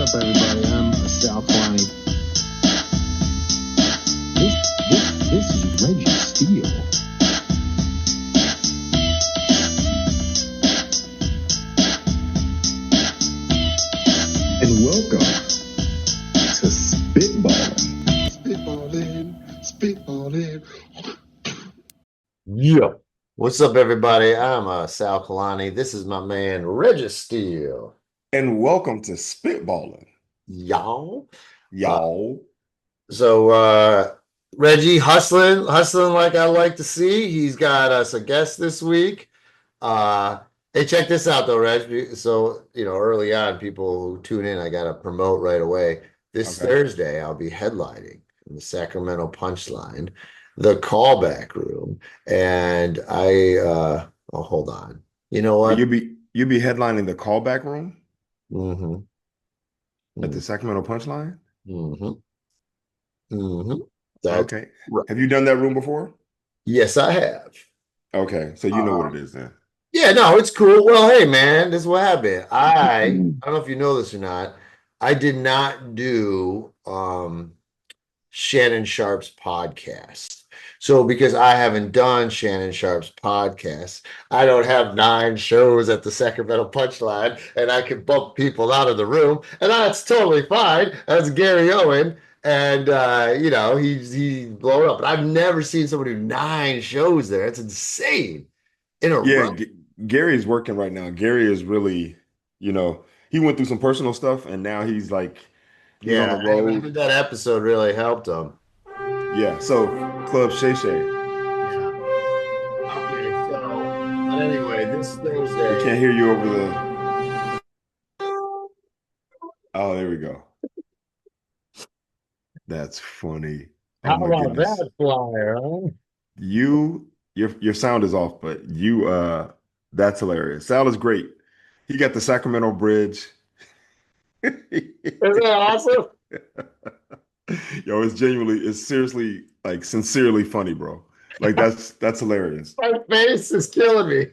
up, everybody? I'm Sal. This is Reggie Steele. And welcome to Spitballin. Spitballin. Yeah. What's up, everybody? I'm Sal Kalani. This is my man, Reggie Steele. And welcome to Spitballin. Y'all. Y'all. Reggie hustling like I like to see. He's got us a guest this week. Hey, check this out though, Reg. So, early on, people who tune in, I gotta promote right away. This Thursday, I'll be headlining in the Sacramento Punchline, the callback room. And hold on. You know what? You'll be headlining the callback room Mm-hmm. at the Sacramento Punchline? Mm-hmm. Mm-hmm. Okay. Right. Have you done that room before? Yes, I have. Okay, so you know what it is then. Yeah, no, it's cool. Well, hey, man, this is what happened. I don't know if you know this or not. I did not do Shannon Sharp's podcast. So because I haven't done Shannon Sharp's podcast, I don't have 9 shows at the Sacramento Punchline, and I can bump people out of the room, and that's totally fine. That's Gary Owen, and he's blown up. But I've never seen somebody do 9 shows there. It's insane. In a row. Gary's working right now. Gary is really, he went through some personal stuff, and now he's like, on the road. I think that episode really helped him. Yeah. So Club Shay Shay. Yeah. Okay. But anyway, this Thursday. We can't hear you over the. Oh, there we go. That's funny. How about that flyer, huh? Your sound is off, but that's hilarious. Sal is great. He got the Sacramento Bridge. Isn't that awesome? Yo, it's seriously, like, sincerely funny, bro. Like, that's hilarious. My face is killing me.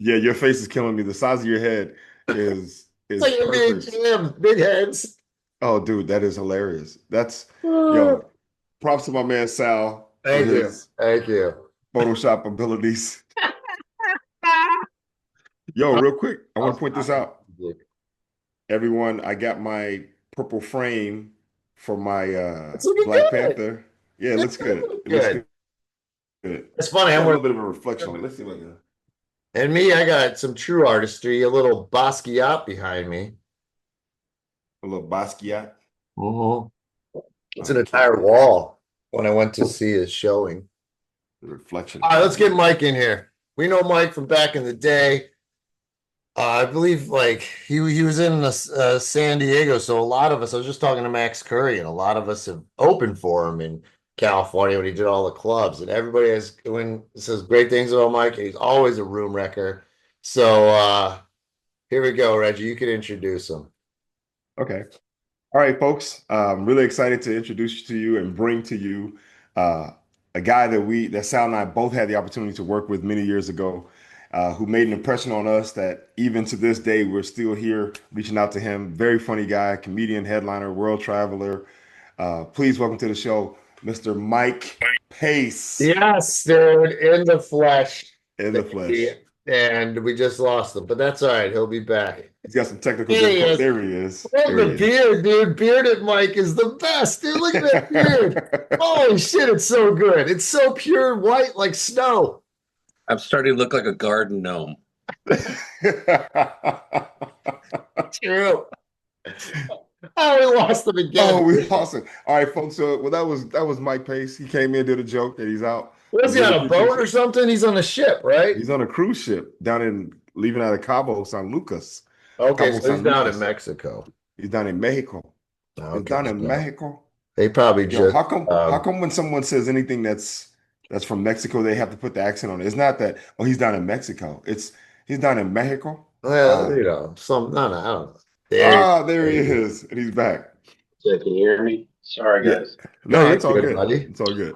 Yeah, your face is killing me. The size of your head is like perfect. Big heads. Oh, dude, that is hilarious. That's yo. Props to my man Sal. Thank you. Photoshop abilities. Yo, real quick, I want to point this out. Everyone, I got my purple frame for my Black Panther. Yeah, it looks good. It looks good. It's funny. I'm a little bit of a reflection on it. Let's see what I got. And me, I got some true artistry, a little Basquiat behind me. A little Basquiat? It's an entire wall when I went to see his showing. The reflection. All right, let's get Mike in here. We know Mike from back in the day. I believe he was in San Diego, so a lot of us, I was just talking to Max Curry, and a lot of us have opened for him in California when he did all the clubs, and everybody says great things about Mike. He's always a room wrecker. So here we go, Reggie. You can introduce him. Okay. All right, folks. I'm really excited to introduce to you and bring to you a guy that Sal and I both had the opportunity to work with many years ago. Who made an impression on us that even to this day, we're still here reaching out to him. Very funny guy, comedian, headliner, world traveler. Please welcome to the show, Mr. Mike Pace. Yes, dude, in the flesh. In the flesh. And we just lost him, but that's all right. He'll be back. He's got some technical difficulties. There he is. Beard, dude. Bearded Mike is the best, dude. Look at that beard. Holy shit, it's so good. It's so pure white like snow. I'm starting to look like a garden gnome. True. Oh, we lost him again. Oh, we lost him. All right, folks. So, that was Mike Pace. He came in, did a joke that he's out. Was he on a boat or something? He's on a ship, right? He's on a cruise ship leaving out of Cabo San Lucas. Okay, so he's down in Mexico. He's down in Mexico. Okay, he's down in Mexico. They probably just. How come when someone says anything that's from Mexico, they have to put the accent on it? It's not that, he's down in Mexico. He's down in Mexico. Well, I don't know. There he is. And he's back. So can you hear me? Sorry, guys. No, it's all good, buddy. It's all good.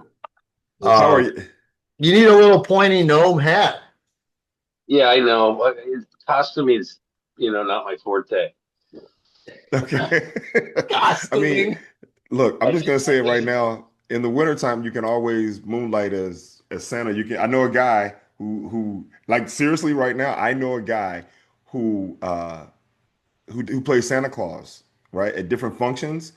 How are you? You need a little pointy gnome hat. Yeah, I know. His costume is, not my forte. Okay. I mean, Costuming. look, I'm just gonna say it right now. In the wintertime, you can always moonlight as Santa. You can. I know a guy who like seriously right now. I know a guy who who plays Santa Claus, right, at different functions,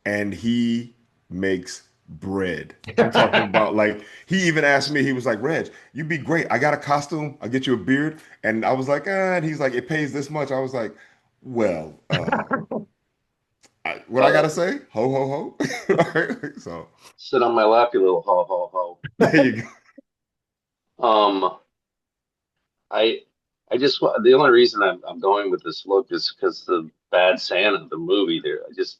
and he makes bread. I'm talking about like he even asked me. He was like, "Reg, you'd be great. I got a costume. I'll get you a beard." And I was like, "Ah." And he's like, "It pays this much." I was like, "Well." What I gotta say? Ho ho ho. All right, so Sit on my lap, you little ho ho ho. there you go. Um, I I just the only reason I'm going with this look is because the Bad Santa, the movie. There, I just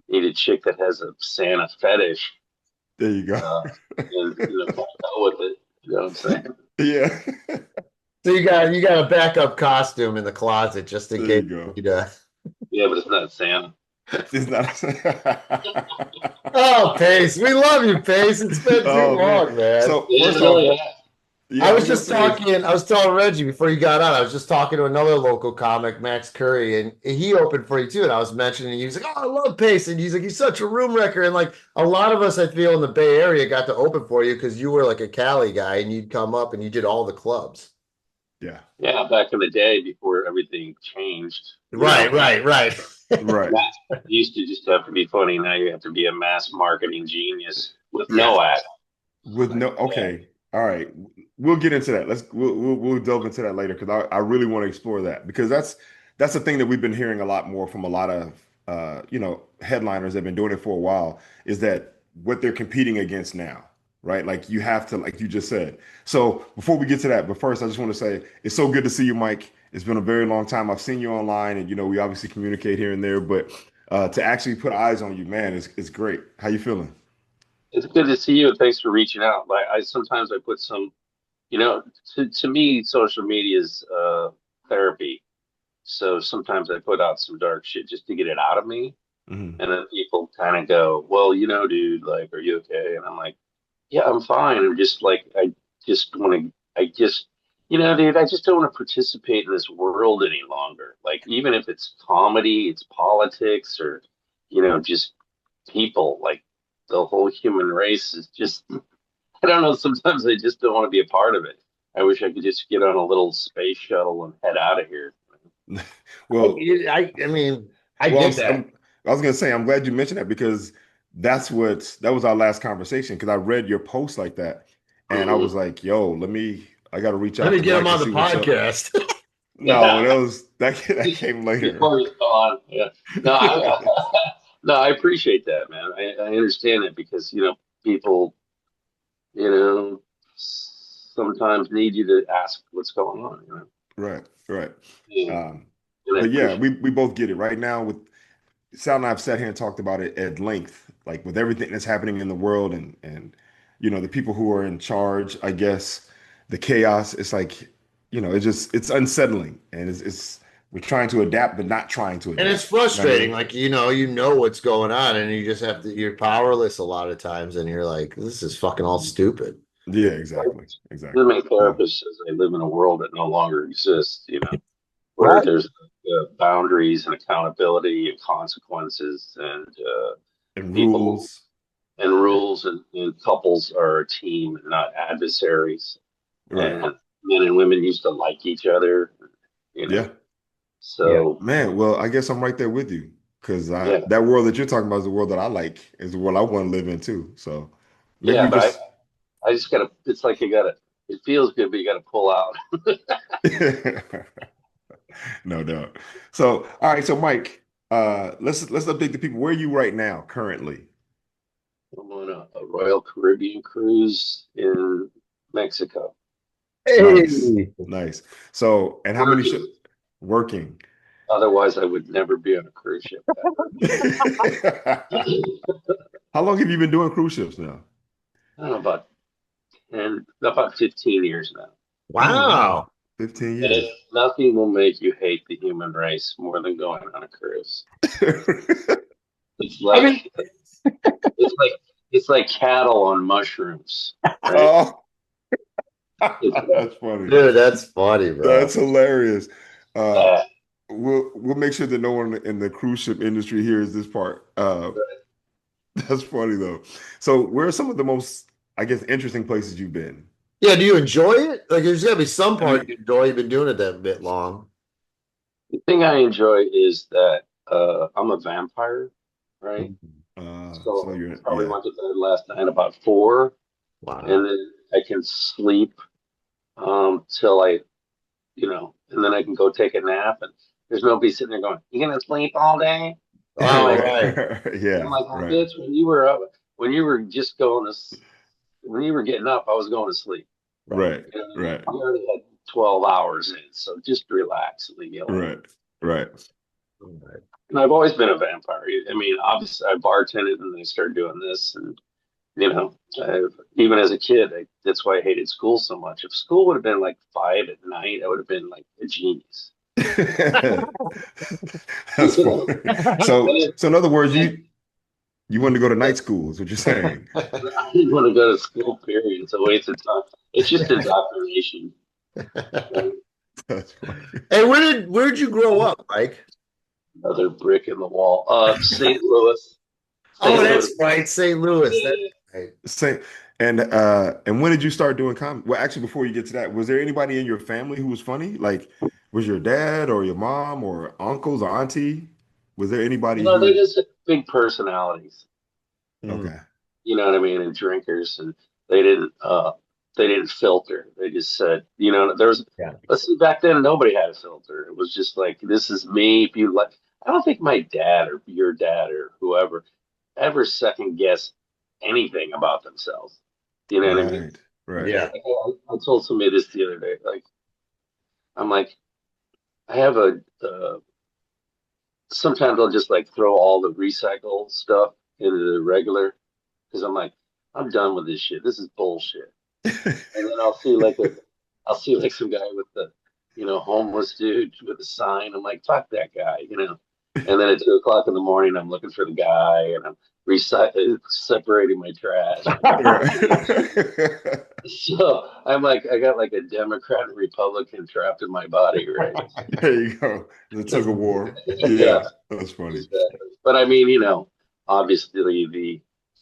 need a chick that has a Santa fetish, There you go. uh, and go with it. You know what I'm saying? Yeah. So you got a backup costume in the closet just in There case you go. you Yeah, but it's not Santa. It's not. Oh, Pace, we love you, Pace. It's been too Oh man. long, man. So Yeah, first you off, really have. yeah, I I was was gonna just say is talking, I was telling Reggie before you got on, I was just talking to another local comic, Max Curry, and he opened for you too. And I was mentioning, he was like, "Oh, I love Pace." And he's like, "He's such a room wrecker." And like a lot of us, I feel, in the Bay Area got to open for you because you were like a Cali guy and you'd come up and you did all the clubs. yeah, Yeah, back in the day before everything changed, Right, right, right. right. mass used to just have to be funny. Now you have to be a mass marketing genius with Yeah. no act. With no, Yeah. okay, all right. We'll get into that. We'll delve into that later because I really want to explore that because that's the thing that we've been hearing a lot more from a lot of headliners that have been doing it for a while is that what they're competing against now, right? Like you have to, like you just said. So before we get to that, but first I just want to say it's so good to see you, Mike. It's been a very long time. I've seen you online, and we obviously communicate here and there, but to actually put eyes on you, man, it's great. How you feeling? It's good to see you, and thanks for reaching out. Like I sometimes I put some, you know, to me, social media is therapy. So sometimes I put out some dark shit just to get it out of me, Mhm. and then people kind of go, "Well, dude, like, are you okay?" And I'm like, "Yeah, I'm fine. I'm just like, I just want to, I just, dude, I just don't want to participate in this world any longer. Like, even if it's comedy, it's politics, or, just people, like the whole human race is just, I don't know. Sometimes I just don't want to be a part of it. I wish I could just get on a little space shuttle and head out of here. Well, I mean, I well, get that. I was gonna say I'm glad you mentioned that because that was our last conversation because I read your post like that and I Hmm. was like, yo, I got to reach Let out me to get him Mike and on the see what's up. podcast. No, Yeah. that came later. Before he's gone. Yeah. No, no, I appreciate that, man. I understand it because, people, you know, sometimes need you to ask what's going on. Right, right. And, Um, and I but yeah, appreciate we both get it right now. With Sal and I have sat here and taled about it at length, like with everything that's happening in the world and the people who are in charge, I guess, the chaos. It's like, it's unsettling, and it's we're trying to adapt, but not trying to And it's adapt. You know what I frustrating. mean? Like, you know what's going on, and you just have to, you're powerless a lot of times, and you're like, this is fucking all stupid. Yeah, like, exactly, exactly. my So, therapist says I live in a world that no longer exists, where Right. there's boundaries and accountability and consequences and and people rules, and rules and couples are a team, not adversaries. right? And men and women used to like each other, you know. Yeah, Yeah. So man. Well, I guess I'm right there with you because yeah, that world that you're talking about is the world that I like, is the world I want to live in too. So maybe yeah, we but just I just gotta. It's like you gotta. It feels good, but you gotta pull out. no doubt. So, all right. So, Mike, let's update the people. Where are you right now, currently? I'm on a Royal Caribbean cruise in Mexico, Nice, Hey. nice. So, and how many working. ships working? Otherwise, I would never be on a cruise ship ever. How long have you been doing cruise ships now? I don't know about 15 years now. Oh, wow. Wow. 15 And years. nothing will make you hate the human race more than going on a cruise. It's I mean, like it's like it's like cattle on mushrooms, right? Oh, It's that's funny. dude, that's funny, bro. That's hilarious. Uh, bad. we'll make sure that no one in the cruise ship industry hears this part. That's funny though. So, where are some of the most, I guess, interesting places you've been? Yeah, do you enjoy it? Like, there's gotta be some I part mean, you enjoy. You've been doing it that bit long. The thing I enjoy is that I'm a vampire, right? so So you're, probably yeah, went to bed last night about 4, and Wow. then I can sleep till and then I can go take a nap, and there's nobody sitting there going, "You gonna sleep all day?" I'm Oh, like, right, right. yeah, I'm like, well, right, bitch, when you were up, when you were just going to, when you were getting up, I was going to sleep. Right. right, You know what I mean? right, I already had 12 hours in, so just relax and leave me alone. right, right. Right. And I've always been a vampire. I mean, obviously, I bartended and then I started doing this, and even as a kid, that's why I hated school so much. If school would have been like 5 at night, I would have been like a genius. That's funny. So, And so in other words, it, you wanted to go to night school, is what you're saying. I didn't want to go to school, period. It's a waste of time. It's just indoctrination. Right? That's funny. Hey, where'd you grow up, Mike? Another brick in the wall. St. Louis. Oh, St. that's Louis. right, St. Louis. That's Yeah. right. Say, and when did you start doing comedy? Well, actually, before you get to that, was there anybody in your family who was funny? Like, was your dad or your mom or uncles or auntie? Was there anybody They who? just have big personalities. Mm. Okay, You know what I mean, and drinkers, and they didn't uh they didn't filter. They just said, there was Yeah. let's see, back then nobody had a filter. It was just like, this is me. If you like, I don't think my dad or your dad or whoever ever second guess anything about themselves. You know what I mean? right, right, Yeah. Like, I told somebody this the other day. Like, I'm like, I have sometimes I'll just like throw all the recycle stuff into the regular, because I'm like, I'm done with this shit. This is bullshit. And then I'll see like some guy with the, homeless dude with a sign. I'm like, fuck that guy. And then at 2 o'clock in the morning, I'm looking for the guy, and I'm separating my trash. right. So I'm like, I got like a Democrat and Republican trapped in my body, right? There you go. The tug of war. Yeah, Yeah, that's funny. exactly. But I mean, obviously the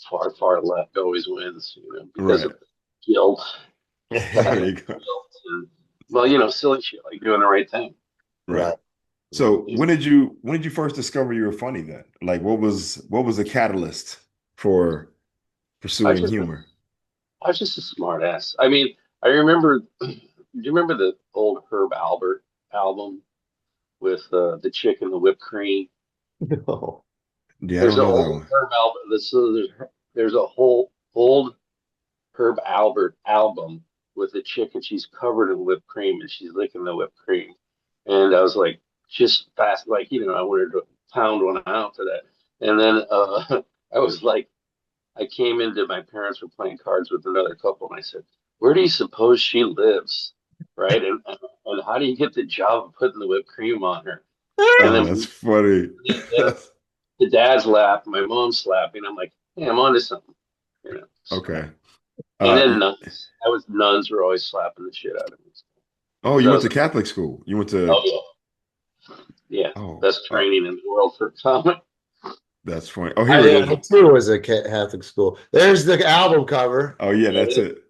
far, far left always wins, because Right. of guilt, There guilt, you go. and silly shit like doing the right thing. Right. Right. So when did you first discover you were funny then? Like what was the catalyst for I pursuing just, humor? I was just a smart ass. I mean, I remember. Do you remember the old Herb Albert album with the chick and the whipped cream? No. Yeah, I There's don't a know that old one. Herb Albert. There's a whole old Herb Albert album with a chick, and she's covered in whipped cream and she's licking the whipped cream. And I was like, just fast, like, I wanted to pound one out for that. And then I was like, I came into my parents were playing cards with another couple, and I said, "Where do you suppose she lives?" Right? And how do you get the job of putting the whipped cream on her? And Oh, that's then funny. the dad's laughing, my mom's slapping. I'm like, hey, I'm onto something, So, Okay. and Uh, then y- nuns were always slapping the shit out of me oh, because you I went was to like, Catholic school. You went to oh yeah, oh, best training in the world for comedy. that's funny. Oh, I here it is. did too was a Catholic school. There's the album cover. Oh yeah, Yeah, that's it.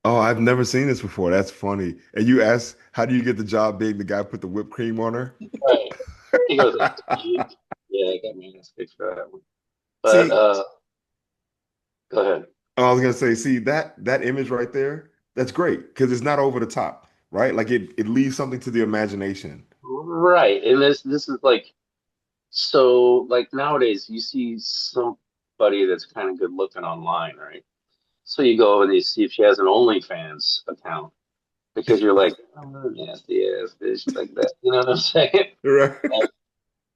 Oh, I've never seen this before. That's funny. And you asked, how do you get the job being the guy who put the whipped cream on her? right. He goes, yeah, I got my ass kicked for that one. But See, go ahead. I was gonna say, see that image right there, that's great because it's not over the top, right? Like it leaves something to the imagination. Right, and this is like, so like nowadays you see somebody that's kind of good looking online, right? So you go and you see if she has an OnlyFans account, because you're like, oh, nasty ass bitch, like that. You know what I'm saying? Right.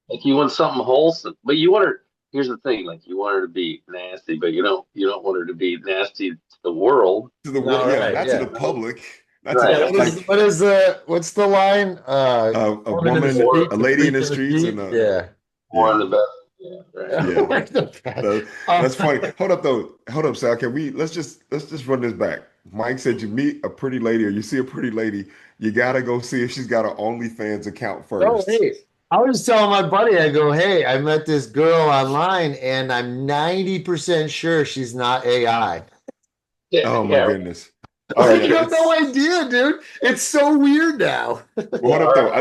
Like, you want something wholesome, but you want her. Here's the thing: like, you want her to be nasty, but you don't want her to be nasty to the world, To the world, All yeah, right, not to the yeah. right? public, not to Right. Yeah, the I mean, like what's the line? a Woman in the woman, or streets, a a lady in freak the in the streets, and streets. Yeah. more in yeah, the best. Yeah, right. yeah. Like That, that's uh, funny. Hold up though. Hold up, Sal. Can we let's just run this back. Mike said you meet a pretty lady or you see a pretty lady, you gotta go see if she's got an OnlyFans account no, first. wait. I was telling my buddy, I go, hey, I met this girl online and I'm 90% sure she's not AI. Yeah, Oh my yeah. goodness. Oh Like, yeah, you have no it's idea, dude. It's so weird now. well, Yeah, hold up though.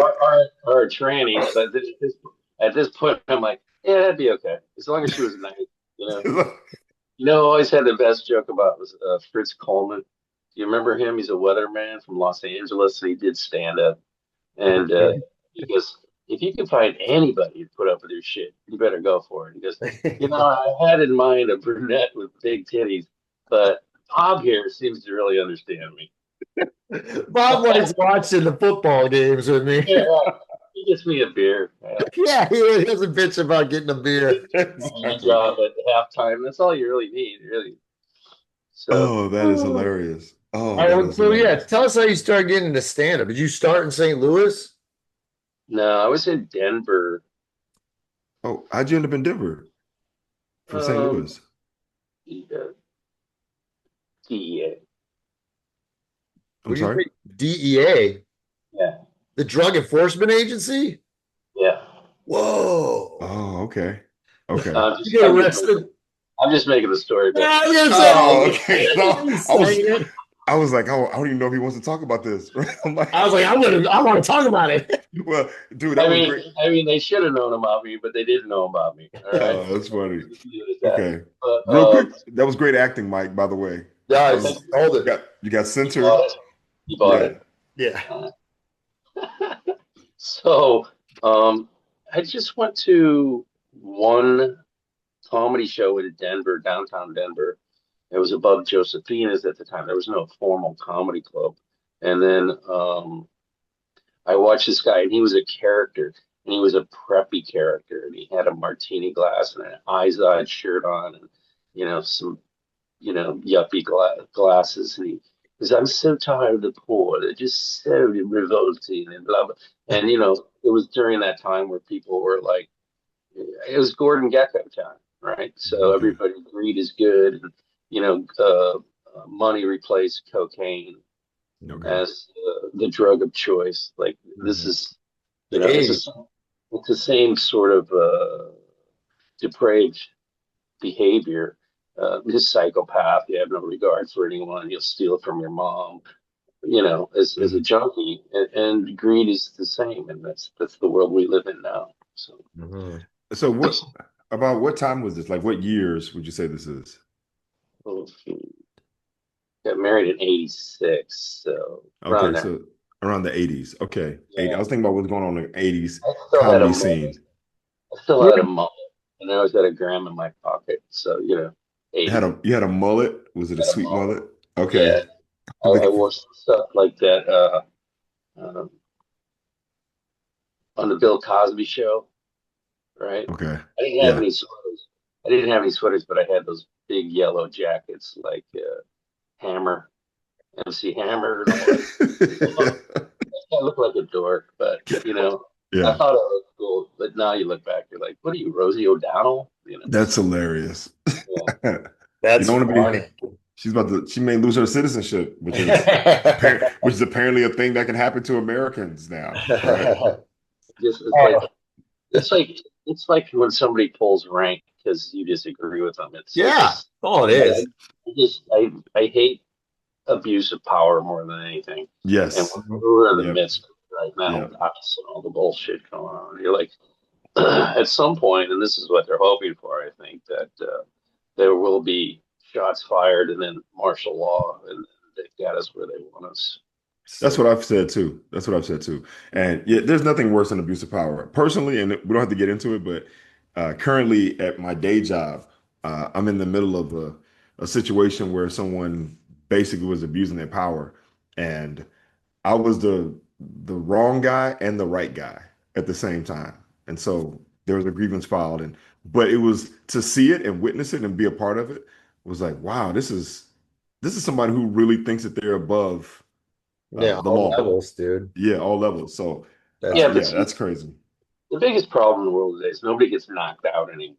our tranny, but at this point, I'm like, yeah, that'd be okay as long as she was nice. You know, who always had the best joke about was Fritz Coleman. Do you remember him? He's a weatherman from Los Angeles, and he did stand up. And he goes, if you can find anybody to put up with your shit, you better go for it. He goes, I had in mind a brunette with big titties, but Bob here seems to really understand me. Bob likes watching the football games with me. Yeah, he gets me a beer. Yeah. Yeah, he doesn't bitch about getting a beer. Hand Exactly. job at halftime. That's all you really need, really. So, Oh, that is hilarious. Oh, All right, that well, is so yeah, hilarious. tell us how you started getting into stand-up. Did you start in St. Louis? no, I was in Denver. Oh, how'd you end up in Denver from St. Um, Louis? DEA. I'm What do you sorry? think? DEA, Yeah, the Drug Enforcement Agency? yeah. Whoa. Oh, okay. Okay. I'm You just, get I'm just, making, arrested? I'm just making the story Yeah, better. I was gonna Oh, Um, okay. say, I was saying it. I was like, oh, I don't even know if he wants to talk about this. I'm like, I was like, I want to talk about it. well, dude, that I was mean, great. they should have known about me, but they didn't know about me. All right, Oh, that's funny. just leave it at that. Okay. But Real quick, that was great acting, Mike, by the way. That Guys, was hold it. you got you bought centered. it. You bought Yeah. it. Yeah. Uh, so, I just went to one comedy show in Denver, downtown Denver. It was above Josephina's at the time. There was no formal comedy club. And then I watched this guy, and he was a character, and he was a preppy character, and he had a martini glass and an Izod shirt on, and some yuppie glasses, and he because I'm so tired of the poor. They're just so revolting and blah blah. And it was during that time where people were like, it was Gordon Gekko time, right? So Okay. everybody greed is good, and money replaced cocaine Okay. as the drug of choice. Like this Mhm. is, The it's 80s. it's the same sort of depraved behavior. Just psychopath. You have no regard for anyone. You'll steal from your mom. As a Mhm. junkie, and greed is the same, and that's the world we live in now. So, Mhm. So what time was this? Like what years would you say this is? oh, got married in '86, so around Okay, there. so around the 80s. Okay. 80. I Yeah, was thinking about what's going on in the 80s I still had a comedy mullet. scene. I still Where, had a mullet, and I always had a gram in my pocket. So '80s. You had a mullet? Was it a Had a sweet mullet. mullet? Okay. Yeah, I wore some stuff like that um, on the Bill Cosby show, right? Okay. I didn't have Yeah. any sweaters. I didn't have any sweaters, but I had those big yellow jackets like Hammer, MC Hammer, and all that. I look like a dork, but I Yeah. thought it was cool. But now you look back, you're like, what are you, Rosie O'Donnell? That's So hilarious. yeah. You that's don't want to be funny. she may lose her citizenship, which is apparently a thing that can happen to Americans now, right? Just Oh, it's like when somebody pulls rank because you disagree with them. It's yeah. just Oh, it I is. just I hate abuse of power more than anything. And Yes. we're in the Yep. midst of it right now with Yep. ICE and all the bullshit going on. You're like, at some point, and this is what they're hoping for, I think, that there will be shots fired and then martial law, and they've got us where they want us. That's So, what I've said too. That's what I've said too. And yeah, there's nothing worse than abuse of power. Personally, and we don't have to get into it, but currently at my day job, I'm in the middle of a situation where someone basically was abusing their power, and I was the wrong guy and the right guy at the same time. And so there was a grievance filed, and but it was to see it and witness it and be a part of it was like, wow, this is somebody who really thinks that they're above yeah, the all law. levels, dude. Yeah, all levels. So, That's Yeah, but yeah, see, that's crazy. the biggest problem in the world today is nobody gets knocked out anymore.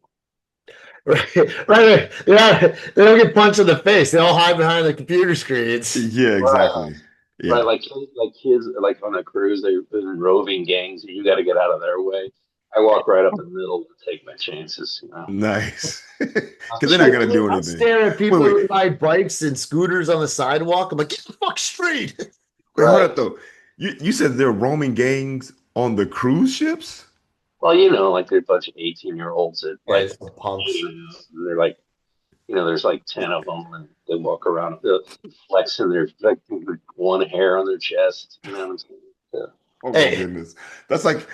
right. Right. Yeah, they don't get punched in the face. They all hide behind the computer screens. Yeah, Right. exactly. Right, Yeah. like kids, like on a cruise, they're in roving gangs, and you got to get out of their way. I walk right up the middle and take my chances. You know. Nice. Because they're not gonna do I'm anything. staring at people Wait. who ride bikes and scooters on the sidewalk. I'm like, get the fuck straight. Wait, hold Right. up though. You said there are roaming gangs on the cruise ships? Well, you know, like they're a bunch of 18-year-olds that Yeah, like it's the punks. hanging out, and they're like, you know, there's like 10 of them, and they walk around flexing their like one hair on their chest. You know what I'm saying? Yeah. Oh my Hey, goodness. That's like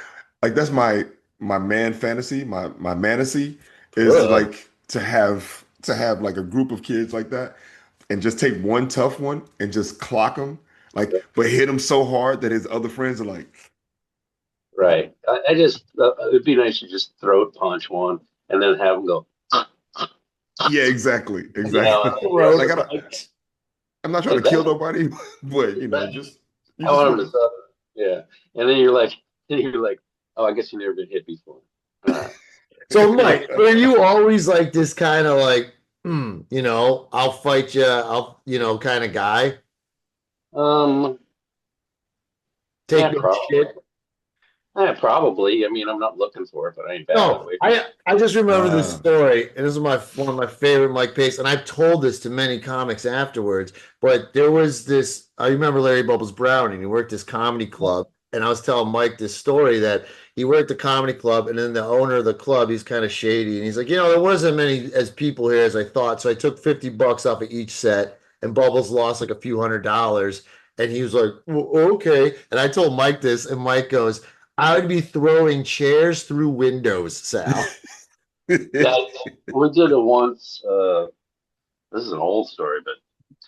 that's my man fantasy, my fantasy is ugh. like to have like a group of kids like that and just take one tough one and just clock him like but hit him so hard that his other friends are like Right. I just, it'd be nice to just throat punch one and then have them go, yeah, exactly. you know, Exactly. Road Like punch. I'm not trying like to kill that. nobody, but just you I just want want them to to suffer. Yeah. And then you're like, oh, I guess you've never been hit before. All right. So, Mike, were you always like this kind of like, I'll fight you, kind of guy? Um, Take yeah, no probably. shit. Yeah, probably. I mean, I'm not looking for it, but I ain't backing No, away from I just remember this uh story, and this is one of my favorite Mike Pace, and I've told this to many comics afterwards. But there was this. I remember Larry Bubbles Brown, and he worked this comedy club, and I was telling Mike this story that he worked the comedy club, and then the owner of the club, he's kind of shady, and he's like, there wasn't many as people here as I thought, so I took $50 off of each set, and Bubbles lost like a few $100s, and he was like, well, okay, and I told Mike this, and Mike goes. I would be throwing chairs through windows, Sal. Yeah, we did it once. This is an old story, but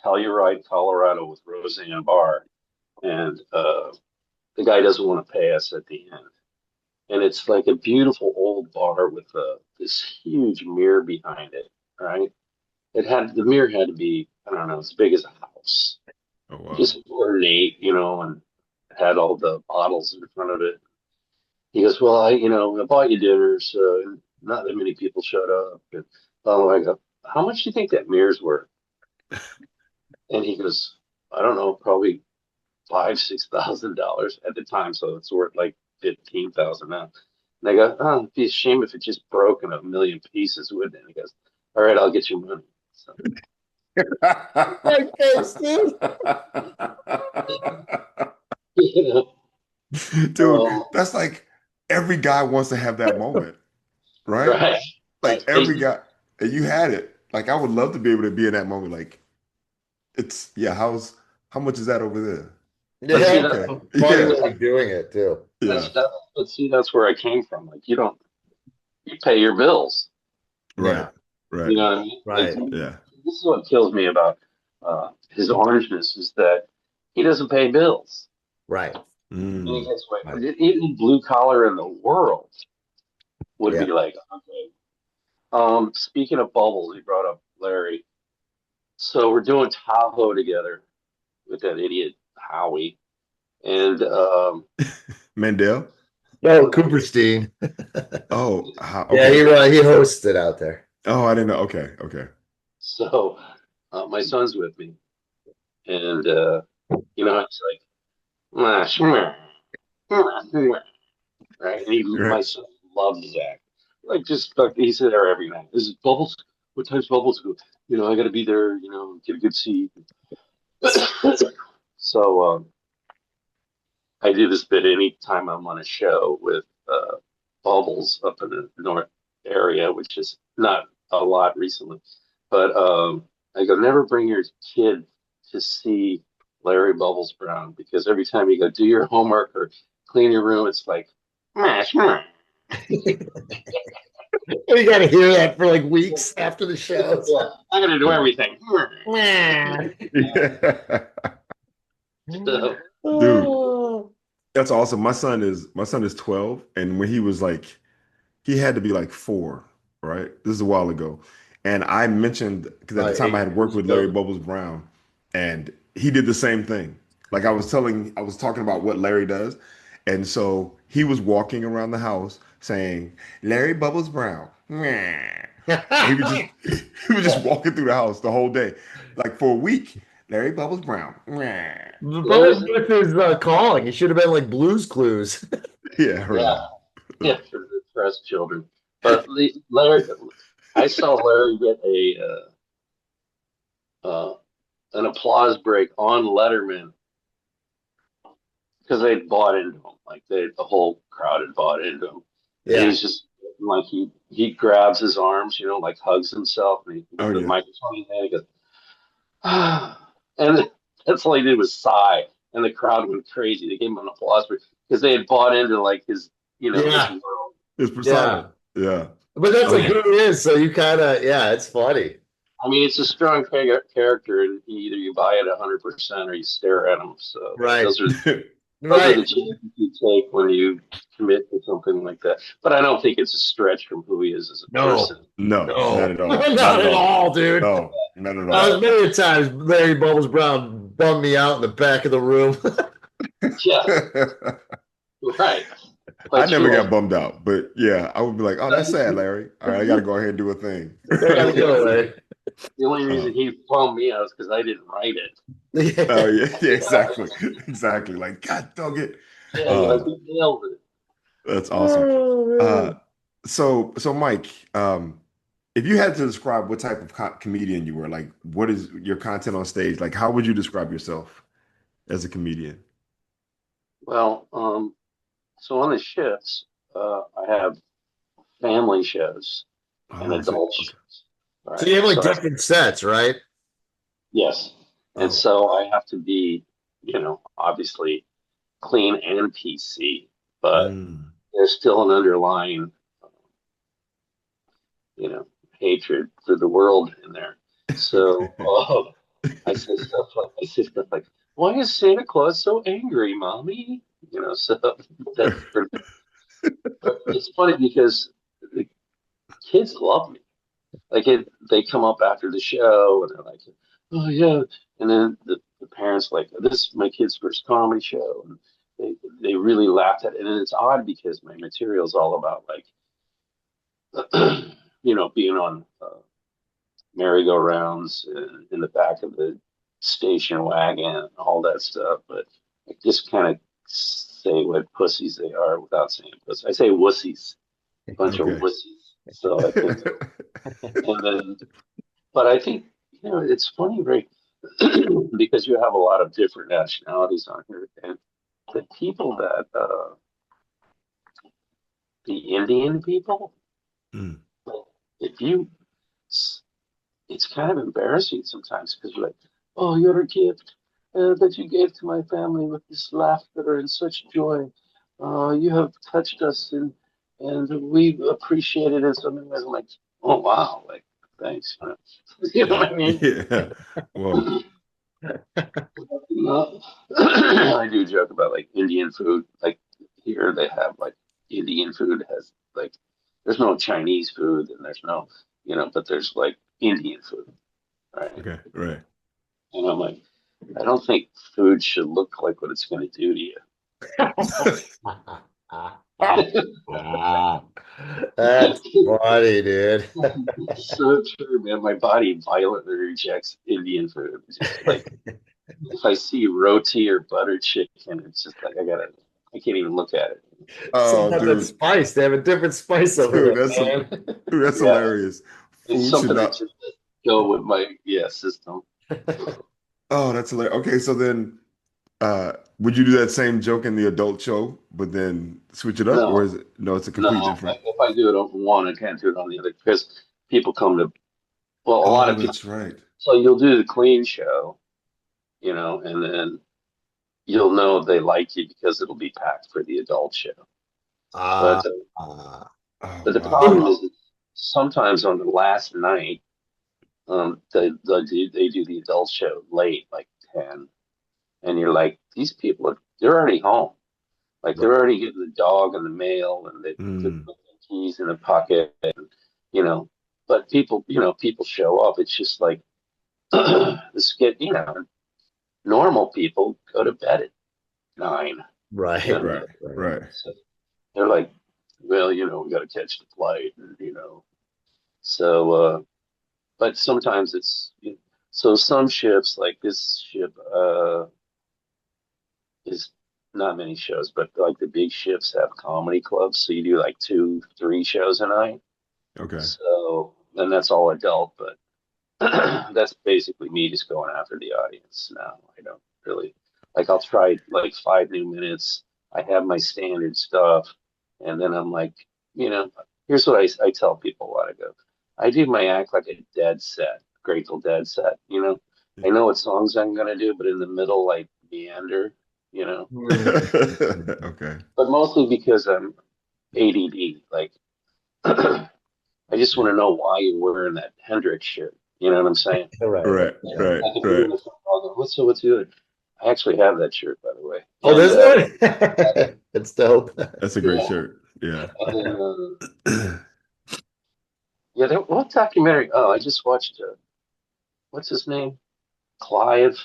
Telluride, Colorado, with Roseanne Barr, and the guy doesn't want to pay us at the end. And it's like a beautiful old bar with this huge mirror behind it, right? The mirror had to be, I don't know, as big as a house, oh wow. just ornate, you know, and had all the bottles in front of it. He goes, well, I bought you dinner, so not that many people showed up. And I go, how much do you think that mirror's worth? And he goes, I don't know, probably $5,000, $6,000 at the time, so it's worth like 15,000 now. And I go, oh, it'd be a shame if it just broke in a million pieces, wouldn't it? And he goes, all right, I'll get you money. So, Mike Pace, dude. you know, Dude, um, that's like every guy wants to have that moment, right? right. Like every guy, and you had it. Like I would love to be able to be in that moment. Like it's yeah. How much is that over there? But see, Yeah, Okay, funny yeah, way of doing it too. yeah. but see, that's where I came from. Like, you pay your bills. Right, Yeah, right, You know what I mean? Like, right, yeah. this is what kills me about his orangeness is that he doesn't pay bills. right, And he Mm. gets right. away. Even blue collar in the world would Yeah. be like, okay. Speaking of bubbles, he brought up Larry. So we're doing Tahoe together with that idiot Howie. And Mandel. Oh, Cooperstein. Oh, Yeah, okay. he hosted out there. Oh, I didn't know. Okay, okay. so my son's with me. And, it's like, "Mwah, shmwah, mwah, mwah," right? And my Right. son loves Zach. Like, just like he's there every night. This is Bubbles. What time's Bubbles go? I got to be there. Get a good seat. So I do this bit anytime I'm on a show with Bubbles up in the north area, which is not a lot recently. But I go, never bring your kid to see Larry Bubbles Brown because every time you go do your homework or clean your room, it's like, "Meh, shmeh." You got to hear that for like weeks after the show. Yeah, I got to do everything. Yeah. So, Dude, Oh. that's awesome. My son is 12, and when he was like he had to be like 4, right? This is a while ago. And I mentioned because at the time I 8 had worked years with Larry ago. Bubbles Brown, and he did the same thing. Like I was talking about what Larry does, and so he was walking around the house saying, "Larry Bubbles Brown." Meh. And he was just he was just walking through the house the whole day, like for a week. Larry Bubbles Brown. Meh. But with his calling, he should have been like Blues Clues. Yeah, right. yeah, yeah. oppressed children. But Larry, I saw Larry get an applause break on Letterman because they had bought into him, like the whole crowd had bought into him, and Yeah. he's just like he grabs his arms, like hugs himself, and he Oh with the yeah. microphone in his hand, he goes, and that's all he did was sigh, and the crowd went crazy. They gave him an applause because they had bought into like his, his Yeah. world. His persona. Yeah. But that's like Okay. who he is. So you kind of, it's funny. I mean, it's a strong character, and either you buy it 100% or you stare at him. So Right. those are the Right. chances you take when you commit to something like that. But I don't think it's a stretch from who he is as a person. No, not at all. Not at all, dude. No, not at all. Many times Larry Bubbles Brown bummed me out in the back of the room. Yeah, right. I But never got bummed out, but yeah, I would be like, "Oh, that's sad, Larry. All right, I got to go ahead and do a thing." Gotta go, Larry. The only reason he bummed me out is because I didn't write it. Oh yeah, exactly. Like, God dog it. Yeah, like we nailed it. That's awesome. Oh, So Mike, if you had to describe what type of comedian you were, like, what is your content on stage? Like, how would you describe yourself as a comedian? Well, so on the shifts, I have family shows and adult shows. Right? So you have like different sets, right? Yes. And so I have to be, obviously clean and PC, but there's still an underlying, hatred for the world in there. So I say stuff like, why is Santa Claus so angry, Mommy? So that's but it's funny because the kids love me. Like they come up after the show and they're like, "Oh yeah," and then the parents like, "This is my kid's first comedy show," and they really laughed at it. And it's odd because my material is all about like, being on merry-go-rounds in the back of the station wagon and all that stuff. But I just kind of say what pussies they are without saying pussies. I say wussies, a bunch of wussies. So I think, and then. But I think, it's funny, Ray, because you have a lot of different nationalities on here. And the people that, the Indian people, if you, it's kind of embarrassing sometimes because you're like, oh, you're a gift that you gave to my family with this laughter and such joy. You have touched us and we appreciate it in so many ways. I'm like, oh, wow. Like, thanks. You know what I mean? Yeah. Well, I do joke about like Indian food. Like here they have like Indian food has like there's no Chinese food and there's no but there's like Indian food, right? okay, right. And I'm like, I don't think food should look like what it's going to do to you. That's funny, dude. So true, man. My body violently rejects Indian food. It's just like if I see roti or butter chicken, it's just like I can't even look at it. Oh, Sometimes dude, it's spice. They have a different spice over dude, there, that's hilarious. It's Food something should that not. just go with my system. Oh, that's hilarious. Okay, so then, would you do that same joke in the adult show, but then switch it up, or is it no? It's a complete different. If I do it on one, I can't do it on the other because people come to. Well, a lot of people. That's right. So you'll do the clean show, and then you'll know they like you because it'll be packed for the adult show. But the problem is that sometimes on the last night, they do the adult show late, like 10, and you're like, these people they're already home, like they're already getting the dog in the mail and they put the keys in the pocket, and but people show up. It's just like the skit, normal people go to bed at 9. Right. So they're like, well, we got to catch the flight, and, so, but sometimes it's, so some ships, like this ship, is not many shows, but like the big ships have comedy clubs, so you do like 2, 3 shows a night. Okay. So then that's all adult, but that's basically me just going after the audience now. I don't really like. I'll try like 5 new minutes. I have my standard stuff, and then I'm like, here's what I tell people a while ago. I do my act like a dead set, Grateful Dead set. I know what songs I'm gonna do, but in the middle, like meander. You know, Okay. but mostly because I'm ADD. Like, I just want to know why you're wearing that Hendrix shirt. You know what I'm saying? Right. Right, right, Like if you're right. in the football, go, what's good? I actually have that shirt, by the way. Oh, And there's one. It's dope. That's a great shirt. Yeah. and then what documentary? Oh, I just watched. What's his name? Clive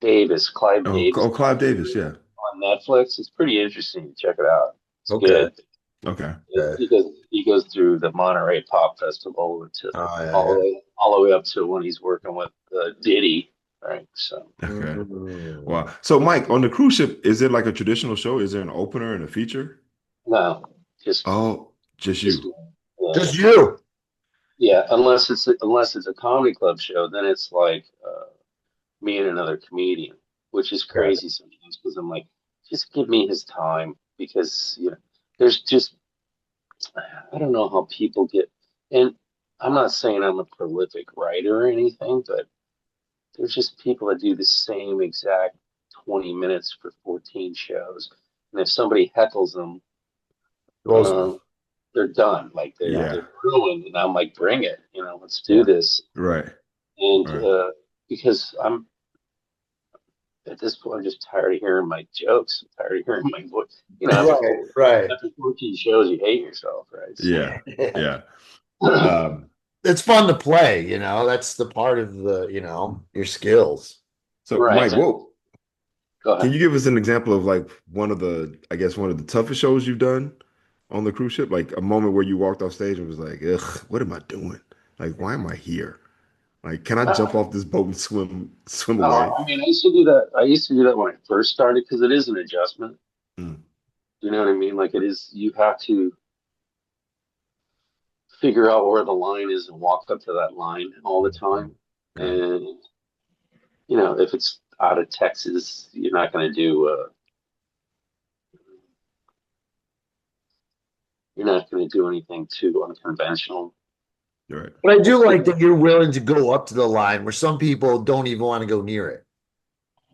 Davis. Clive Davis Clive Davis, yeah. on Netflix. It's pretty interesting. Check it out. It's Okay. good. Okay. He goes through the Monterey Pop Festival to Oh, yeah, all the way up to when he's working with Diddy, right? So Okay. Mm. Wow. So, Mike, on the cruise ship, is it like a traditional show? Is there an opener and a feature? no, just Oh, just just you. Just you. yeah. Unless it's a comedy club show, then it's like me and another comedian, which is Got it. crazy sometimes because I'm like, just give me his time because there's just I don't know how people get and I'm not saying I'm a prolific writer or anything, but there's just people that do the same exact 20 minutes for 14 shows. And if somebody heckles them, Roast. um, they're done. Like Yeah. they're ruined. And I'm like, bring it, let's do Yeah. this. Right. And Right. because I'm at this point, I'm just tired of hearing my jokes. I'm tired of hearing my voice. Right. After 14 shows, you hate yourself, right? So, Yeah. Yeah. It's fun to play, that's the part of your skills. So, right. Mike, whoa. Go Can ahead. you give us an example of like one of the toughest shows you've done on the cruise ship? Like a moment where you walked off stage and was like, ugh, what am I doing? Like, why am I here? Like, can I jump off this boat and swim away? I mean, I used to do that. I used to do that when I first started because it is an adjustment. Mm, You know what I mean? Like it is, you have to figure out where the line is and walk up to that line all the time. yeah. And, if it's out of Texas, you're not going to do, you're not going to do anything too unconventional. Right. But I do like that you're willing to go up to the line where some people don't even want to go near it.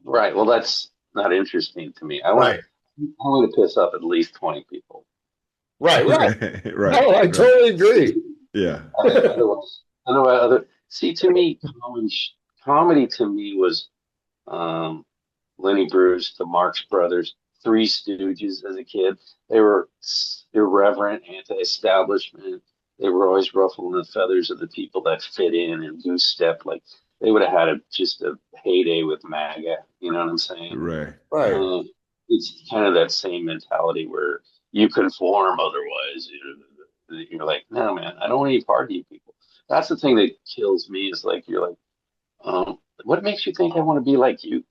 Right. Well, that's not interesting to me. I Right. want to piss up at least 20 people. Right. Right. No, I right. totally agree. Yeah. Otherwise, I know see, to me, comedy to me was Lenny Bruce, the Marx Brothers, Three Stooges as a kid. They were irreverent, anti-establishment. They were always ruffling the feathers of the people that fit in and goose step. Like they would have had just a heyday with MAGA. You know what I'm saying? Right. Right. It's kind of that same mentality where you conform, otherwise you're like, no, man, I don't want any part of you people. That's the thing that kills me is like you're like, what makes you think I want to be like you?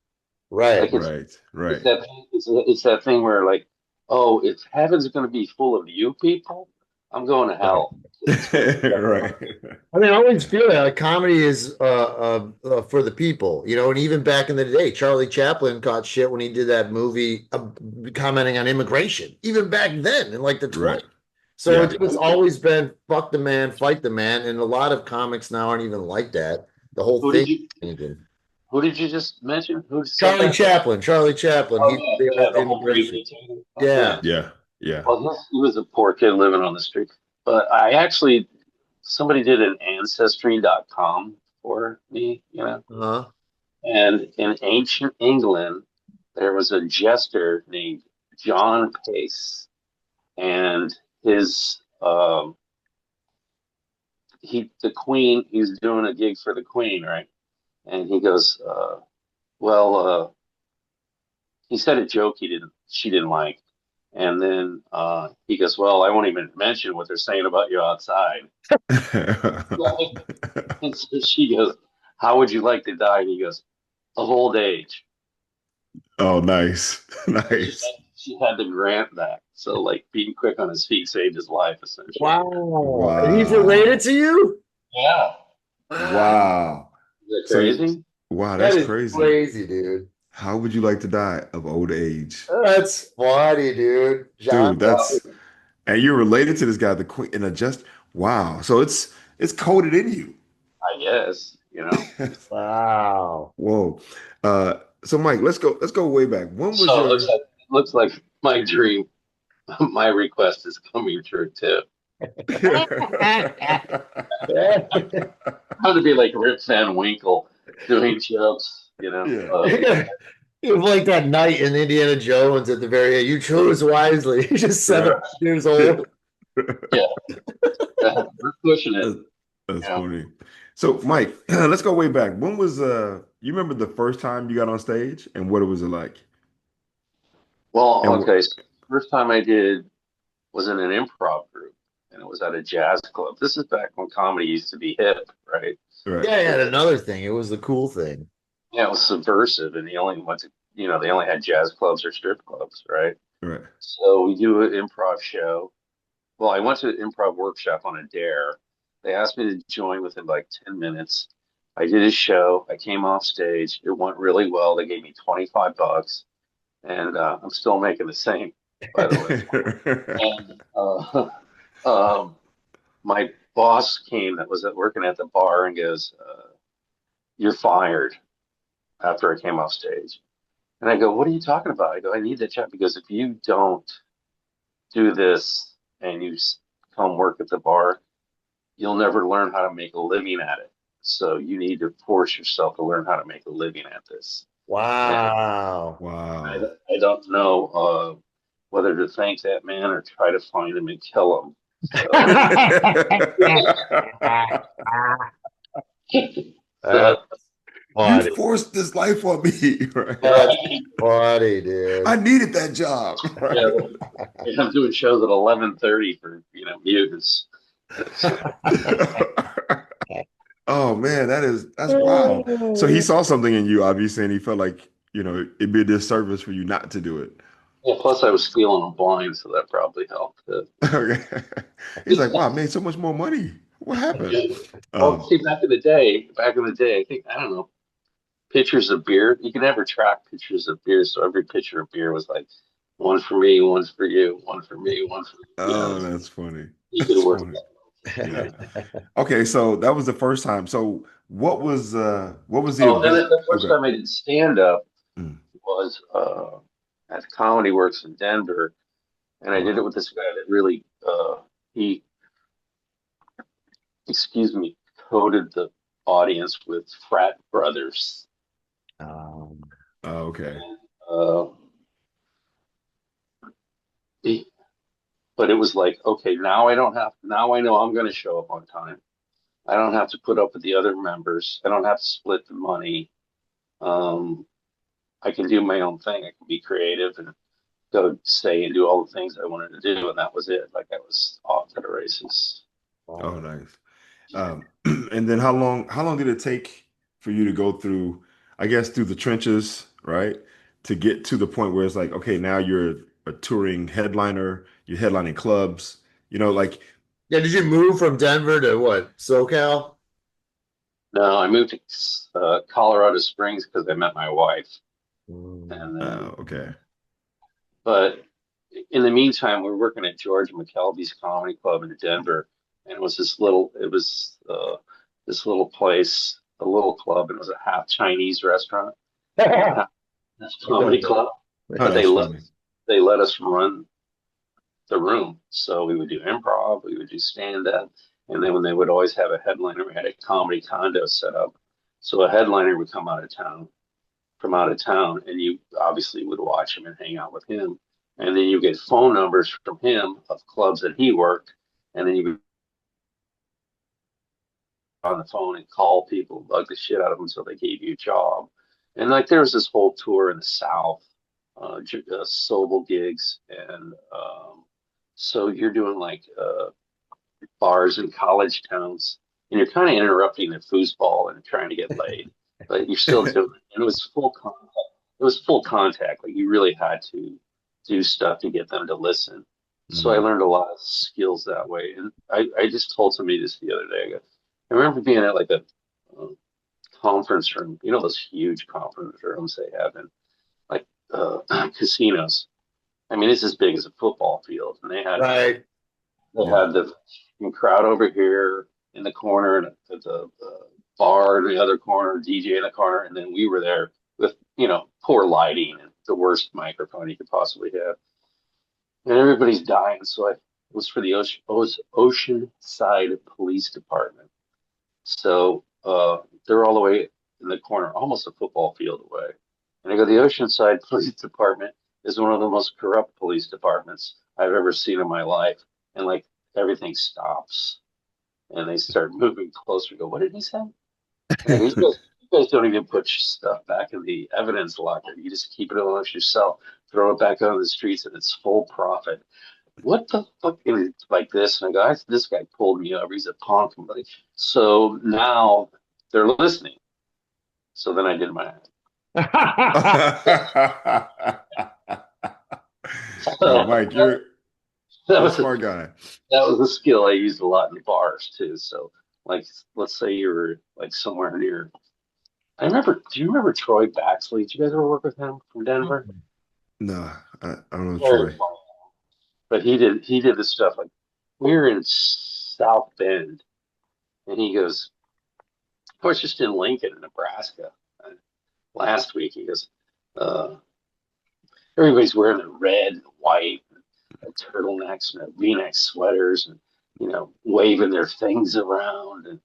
Right. Like Right. it's that thing, it's that thing where like, oh, if heaven's going to be full of you people, I'm going to hell. Right. I mean, I always feel that like comedy is for the people, and even back in the day, Charlie Chaplin caught shit when he did that movie commenting on immigration, even back then in like the 20s. Right. So Yeah. it's always been fuck the man, fight the man, and a lot of comics now aren't even like that. The whole Who thing did you is changing. who did you just mention? Who said Charlie that? Chaplin. Oh he did yeah, the whole immigration. gravy thing. Yeah. Yeah. Yeah. Well, he was a poor kid living on the street. But somebody did an ancestry.com for me, Uh-huh. And in ancient England, there was a jester named John Pace, and his the Queen. He's doing a gig for the Queen, right? And he goes, well, he said a joke she didn't like, and then he goes, well, I won't even mention what they're saying about you outside. And so she goes, how would you like to die? And he goes, of old age. Oh, nice. She Nice. she had to grant that. So like being quick on his feet saved his life essentially. Wow. And he's related Wow. to you? Yeah. Wow. Wow. Is that So, crazy? wow, That that's is crazy. crazy, dude. How would you like to die of old age? That's funny, dude. John. Dude, that's and you're related to this guy, the queen, and just wow. So it's coded in you. I guess, you know. Wow. Whoa. So Mike, let's go way back. When was So your it looks like my dream, my request is coming true too. I'm gonna be like Rip Van Winkle doing jokes, you know. Yeah. It was like that night in Indiana Jones at the very end. You chose wisely. He's just Yeah, 7 years old. yeah, we're pushing it, That's, that's you know. funny. So Mike, let's go way back. When was you remember the first time you got on stage and what it was like? Well, And okay, so first time I did was in an improv group, and it was at a jazz club. This is back when comedy used to be hip, right? right, Yeah, I had another thing. It was the cool thing. Yeah, it was subversive, and they only went to, they only had jazz clubs or strip clubs, right? right. So we do an improv show. Well, I went to an improv workshop on a dare. They asked me to join within like 10 minutes. I did a show. I came off stage. It went really well. They gave me 25 bucks, and I'm still making the same, by the way. And my boss came that was working at the bar and goes, "You're fired," after I came off stage. And I go, "What are you talking about?" I go, "I need that job." Because if you don't do this and come work at the bar, you'll never learn how to make a living at it. So you need to force yourself to learn how to make a living at this. And Wow. I, Wow. I don't know whether to thank that man or try to find him and kill him. So, That's so You funny. forced this life on me, right? That's funny, dude. I needed that job, yeah, right? I'm doing shows at 11:30 for mutants. So, Oh man, that's wild. So he saw something in you, obviously, and he felt like, it'd be a disservice for you not to do it. yeah, plus I was stealing them blind, so that probably helped. Okay. He's like, wow, I made so much more money. What happened? Well, Um, see, back in the day, I think, I don't know, pitchers of beer. You can never track pitchers of beer, so every pitcher of beer was like one for me, one for you, one for me, one for you. oh, that's funny. You could That's work funny. Yeah. that. Okay, so that was the first time. So what was the Oh, then event? the first Okay. time I did stand up Mm. was at Comedy Works in Denver, and I did it Wow. with this guy that really he excuse me coded the audience with frat brothers. Um, Oh, okay. And, he, but it was like, okay, now I know I'm going to show up on time. I don't have to put up with the other members. I don't have to split the money. Um, I can do my own thing. I can be creative and go say and do all the things I wanted to do, and that was it. Like I was off to the races. Oh, nice. And then how long did it take for you to go through, I guess, through the trenches, right? To get to the point where it's like, okay, now you're a touring headliner, you're headlining clubs, like, yeah, did you move from Denver to what? SoCal? No, I moved to Colorado Springs because I met my wife, Mm. and then, okay. but in the meantime, we're working at George McKelvey's Comedy Club in Denver, and this little place, a little club, and it was a half Chinese restaurant and a half comedy club. Oh, But that's funny. they let us run the room, so we would do improv, we would do stand up, and then when they would always have a headliner, we had a comedy condo set up. So a headliner would come from out of town, and you obviously would watch him and hang out with him. And then you get phone numbers from him of clubs that he worked, and then you would on the phone and call people, bug the shit out of them until they gave you a job. And like there was this whole tour in the South, Sobel gigs, and so you're doing like bars in college towns, and you're kind of interrupting their foosball and trying to get laid, but you're still doing it. And it was full contact. was full contact. Like you really had to do stuff to get them to listen. So I learned a lot of skills that way. And I just told somebody this the other day. I remember being at like a conference room, you know, those huge conference rooms they have in like casinos. I mean, it's as big as a football field, and Right. they had the crowd over here in the corner, and the bar in the other corner, DJ in the corner, and then we were there with poor lighting and the worst microphone you could possibly have, and everybody's dying. So it was for the Oceanside Police Department. So they're all the way in the corner, almost a football field away. And I go, the Oceanside Police Department is one of the most corrupt police departments I've ever seen in my life. And like everything stops and they start moving closer. Go, what did he say? And I go, you guys don't even put stuff back in the evidence locker. You just keep it amongst yourself, throw it back on the streets, and it's full profit. What the fuck is like this? And I go, this guy pulled me over. He's a punk. So now they're listening. So then I did my Oh, Mike, you're a smart guy. That was a skill I used a lot in the bars too. So like, let's say you were like somewhere near. Do you remember Troy Baxley? Did you guys ever work with him from Denver? No, I don't know Troy. But he did this stuff like we were in South Bend, and he goes, I was just in Lincoln, Nebraska, last week. He goes, everybody's wearing the red and white, and turtlenecks and V-neck sweaters, and waving their things around, and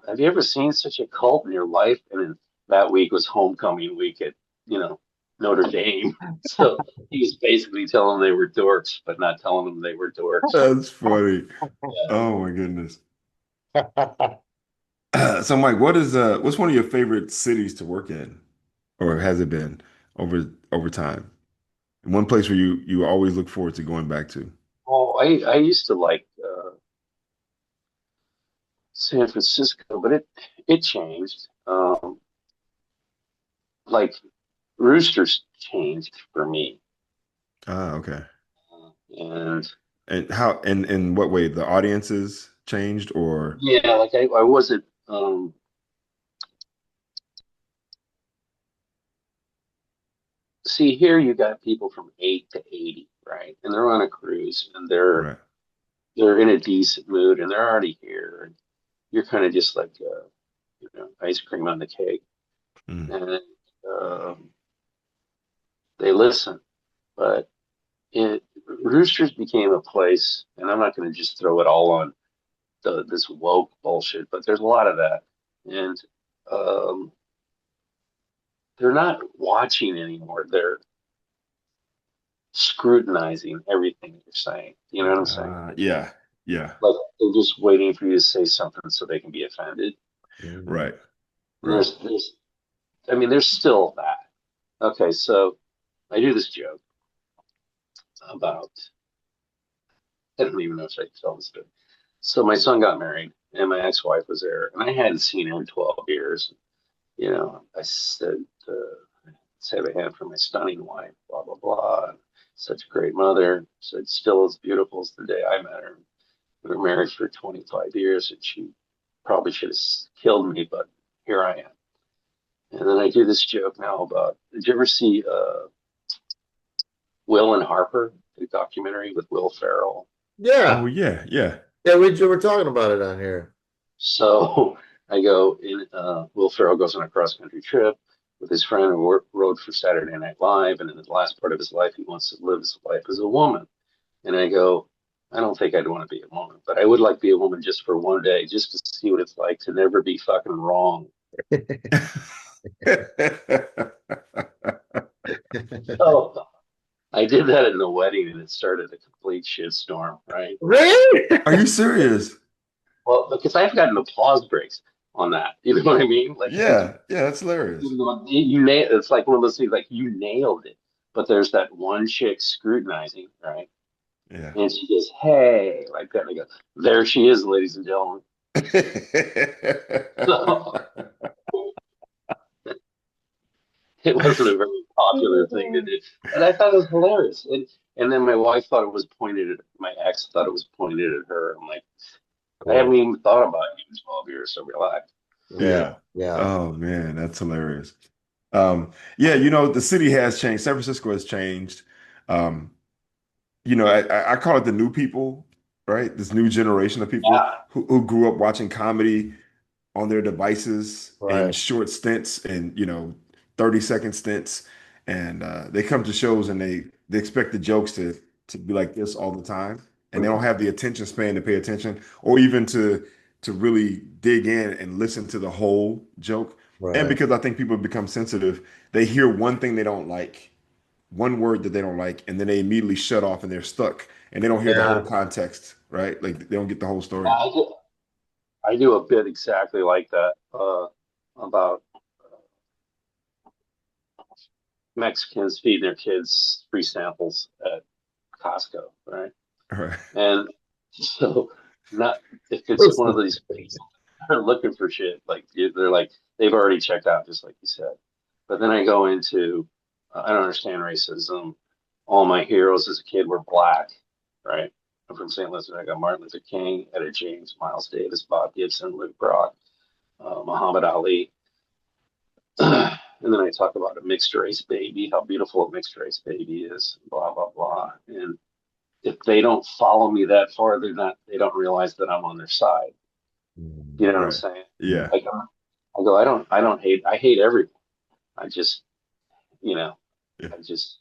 have you ever seen such a cult in your life? And then that week was homecoming week at Notre Dame. So he was basically telling them they were dorks, but not telling them they were dorks. That's funny. Yeah. Oh my goodness. So Mike, what's one of your favorite cities to work in, or has it been over time? One place where you always look forward to going back to? Oh, I used to like San Francisco, but it changed. Like Roosters changed for me. Ah, okay. And how and in what way the audiences changed, or like I wasn't see here you got people from 8 to 80, right? And they're on a cruise and they're in a decent mood and they're already here, and you're kind of just like ice cream on the cake. And they listen, but Roosters became a place, and I'm not going to just throw it all on this woke bullshit, but there's a lot of that, and they're not watching anymore. They're scrutinizing everything you're saying. You know what I'm saying? Yeah. Like they're just waiting for you to say something so they can be offended. Right. There's still that. Okay, so I do this joke about, I don't even know if I can tell this story. So my son got married and my ex-wife was there, and I hadn't seen her in 12 years. I said, let's have a hand for my stunning wife, blah, blah, blah. Such a great mother. Said, still as beautiful as the day I met her. We were married for 25 years, and she probably should have killed me, but here I am. And then I do this joke now about, did you ever see Will and Harper, the documentary with Will Ferrell? Yeah. Oh, yeah. Yeah, we were talking about it on here. So I go in, Will Ferrell goes on a cross-country trip with his friend who rode for Saturday Night Live, and in the last part of his life, he wants to live his life as a woman. And I go, I don't think I'd want to be a woman, but I would like to be a woman just for one day, just to see what it's like to never be fucking wrong. So I did that in the wedding, and it started a complete shitstorm, right? Really? Are you serious? Well, because I've gotten applause breaks on that. You know what I mean? Like, yeah, that's hilarious. It's like one of those things, like you nailed it, but there's that one chick scrutinizing, right? Yeah. And she goes, hey, like that. And I go, there she is, ladies and gentlemen. So, It wasn't a very popular thing to do, but I thought it was hilarious. And then my wife thought it was pointed at my ex thought it was pointed at her. I'm like, I Cool. haven't even thought about you in 12 years, so relax. Yeah, Yeah. yeah. Oh man, that's hilarious. Yeah, the city has changed. San Francisco has changed. Um, I call it the new people, right? This new generation of people Yeah, who grew up watching comedy on their devices in Right. short stints and 30-second stints, and they come to shows and they expect the jokes to be like this all the time, and they don't have the attention span to pay attention or even to really dig in and listen to the whole joke. And Right. because I think people become sensitive, they hear one thing they don't like, one word that they don't like, and then they immediately shut off and they're stuck and they don't hear the whole Yeah. context, right? Like they don't get the whole yeah, story. I do a bit exactly like that about Mexicans feeding their kids free samples at Costco, right? All right. And so, not if it's one of these people that are looking for shit, like they're like they've already checked out, just like you said. But then I go into, I don't understand racism. All my heroes as a kid were black, right? I'm from St. Louis. I got Martin Luther King, Etta James, Miles Davis, Bob Gibson, Luke Brock, Muhammad Ali. And then I talk about a mixed race baby, how beautiful a mixed race baby is, blah blah blah. And if they don't follow me that far, they don't realize that I'm on their side. You know what I'm Right. saying? Yeah. Like I don't hate, I hate everyone. I just, you know, Yeah. I just,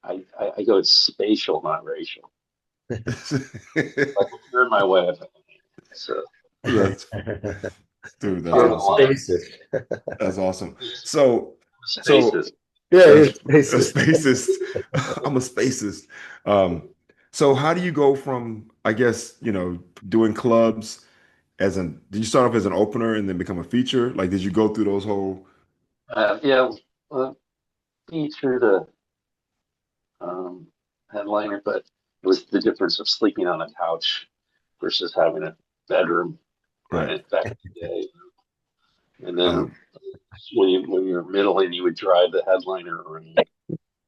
I go, it's spatial, not racial. Like if you're in my way, I fucking hate it. So That's dude, that's I'm You're the awesome. line. spacist. That's awesome. So Spaces. Yeah, a, you're a spacist. spacist. I'm a spacist. Um, so how do you go from, I guess, doing clubs did you start off as an opener and then become a feature? Like, did you go through those whole, Yeah, uh, feature the um, headliner, but it was the difference of sleeping on a couch versus having a bedroom, right? right? Back in the day. And then Um, when you're middling, you would drive the headliner around.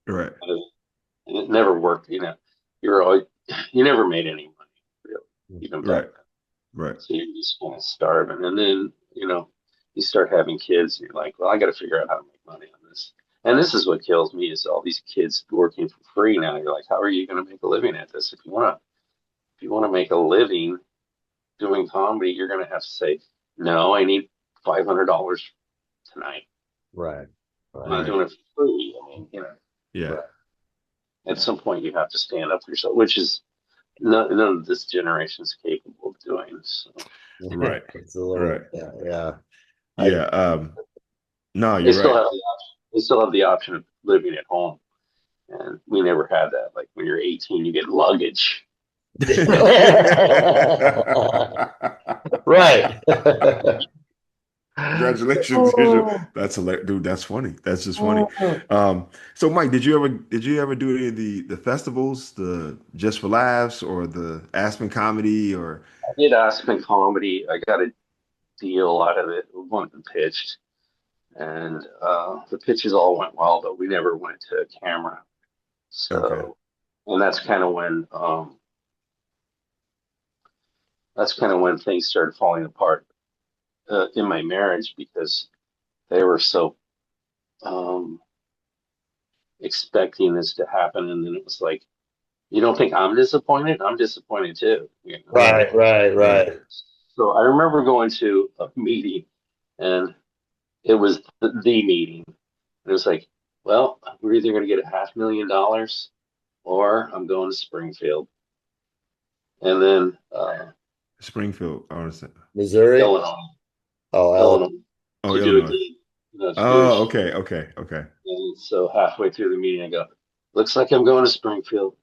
right, And it never worked. You're always, you never made any money, really, even back right, then. right. So you're just kind of starving. And then, you start having kids and you're like, well, I got to figure out how to make money on this. And this is what kills me is all these kids working for free now. You're like, how are you going to make a living at this? If you want to make a living doing comedy, you're going to have to say, no, I need $500 tonight. Right. I'm not Right. Right. doing it for free. I mean, Yeah. but at some point you have to stand up for yourself, which is none of this generation is capable of doing. So Right. It's a little, Right. yeah, yeah. I Yeah. No, they you're still right. have the option. They still have the option of living at home, and we never had that. Like when you're 18, you get luggage. Right. Congratulations. Oh. That's hilarious. Dude, that's funny. That's just funny. So Mike, did you ever do any of the festivals, the Just for Laughs or the Aspen Comedy or I did Aspen Comedy. I got a deal out of it. It wasn't pitched, and the pitches all went well, but we never went to camera. okay. So, and that's kind of when things started falling apart in my marriage because they were so um, expecting this to happen, and then it was like, you don't think I'm disappointed? I'm disappointed too. Right. Right, right, Right. right. So I remember going to a meeting, and it was the meeting. It was like, well, we're either going to get $500,000 or I'm going to Springfield, and then Springfield, I understand. Missouri? Illinois, Oh, Ellen. Illinois Oh, to do a Illinois. gig, Oh, Jewish. okay, okay, okay. And so halfway through the meeting, I go, looks like I'm going to Springfield.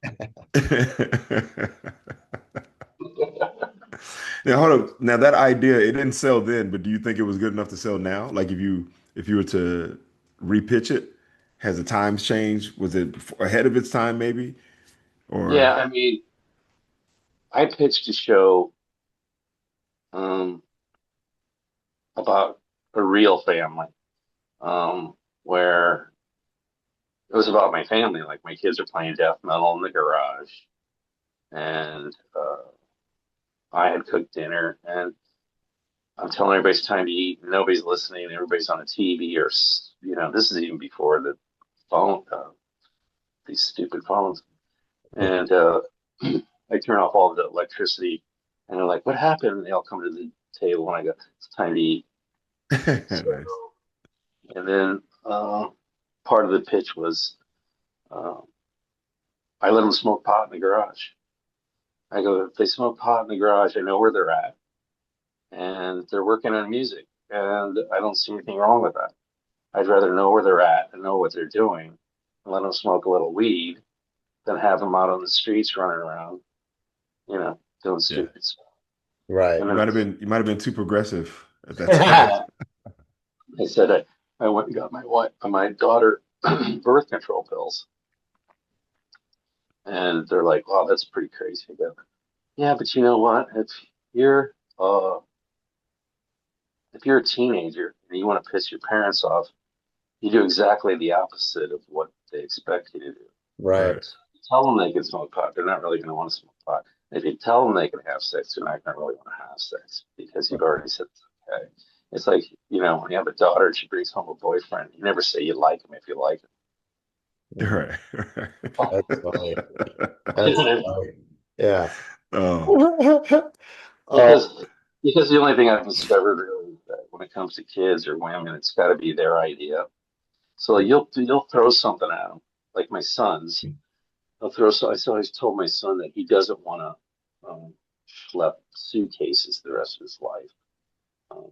Now hold up. Now that idea, it didn't sell then, but do you think it was good enough to sell now? Like if you were to repitch it, has the times changed? Was it ahead of its time maybe? Or Yeah, I mean, I pitched a show um, about a real family. Um, where it was about my family. Like my kids are playing death metal in the garage, and I had cooked dinner, and I'm telling everybody it's time to eat, and nobody's listening. Everybody's on a TV, or this is even before the phone, these stupid phones. And I turn off all the electricity, and they're like, "What happened?" And they all come to the table, and I go, "It's time to eat." Nice. So, and then part of the pitch was uh, I let them smoke pot in the garage. I go, if they smoke pot in the garage, I know where they're at, and they're working on music, and I don't see anything wrong with that. I'd rather know where they're at and know what they're doing, and let them smoke a little weed than have them out on the streets running around, doing Yeah. stupid stuff. Right. And You then might have been too progressive at that time. I said I went and got my daughter birth control pills, and they're like, "Wow, that's pretty crazy." I go, "Yeah, but you know what? You're uh, if you're a teenager and you want to piss your parents off, you do exactly the opposite of what they expect you to do. Right. So you tell them they can smoke pot, they're not really going to want to smoke pot. If you tell them they can have sex, they're not going to really want to have sex because you've already said it's okay." It's like, when you have a daughter and she brings home a boyfriend, you never say you like him if you like Right. That's funny. That's him. funny. Yeah. Oh, Because because the only thing I've discovered really is that when it comes to kids or women, it's got to be their idea. So you'll throw something at them, like my sons. I'll throw. So I always told my son that he doesn't want to schlep suitcases the rest of his life.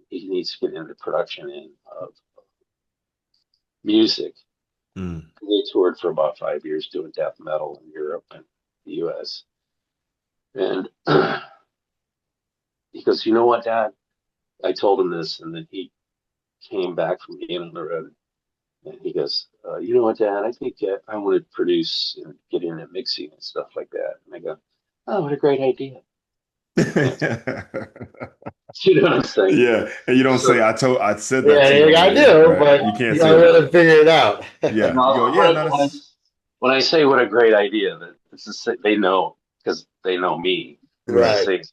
He needs to get into production of music. mm. They toured for about 5 years doing death metal in Europe and the U.S. And he goes, "You know what, Dad?" I told him this, and then he came back from being on the road, and he goes, "You know what, Dad? I think I want to produce and get into mixing and stuff like that." And I go, "Oh, what a great idea!" Yeah. You know what I'm saying? Yeah, and you don't say So I said that Yeah, to you you, gotta do, right? but You can't you say gotta that. let him figure it out. Yeah, you go, no, yeah, no, that's when I say what a great idea, that this is they know because they know me. When I right. Right. say,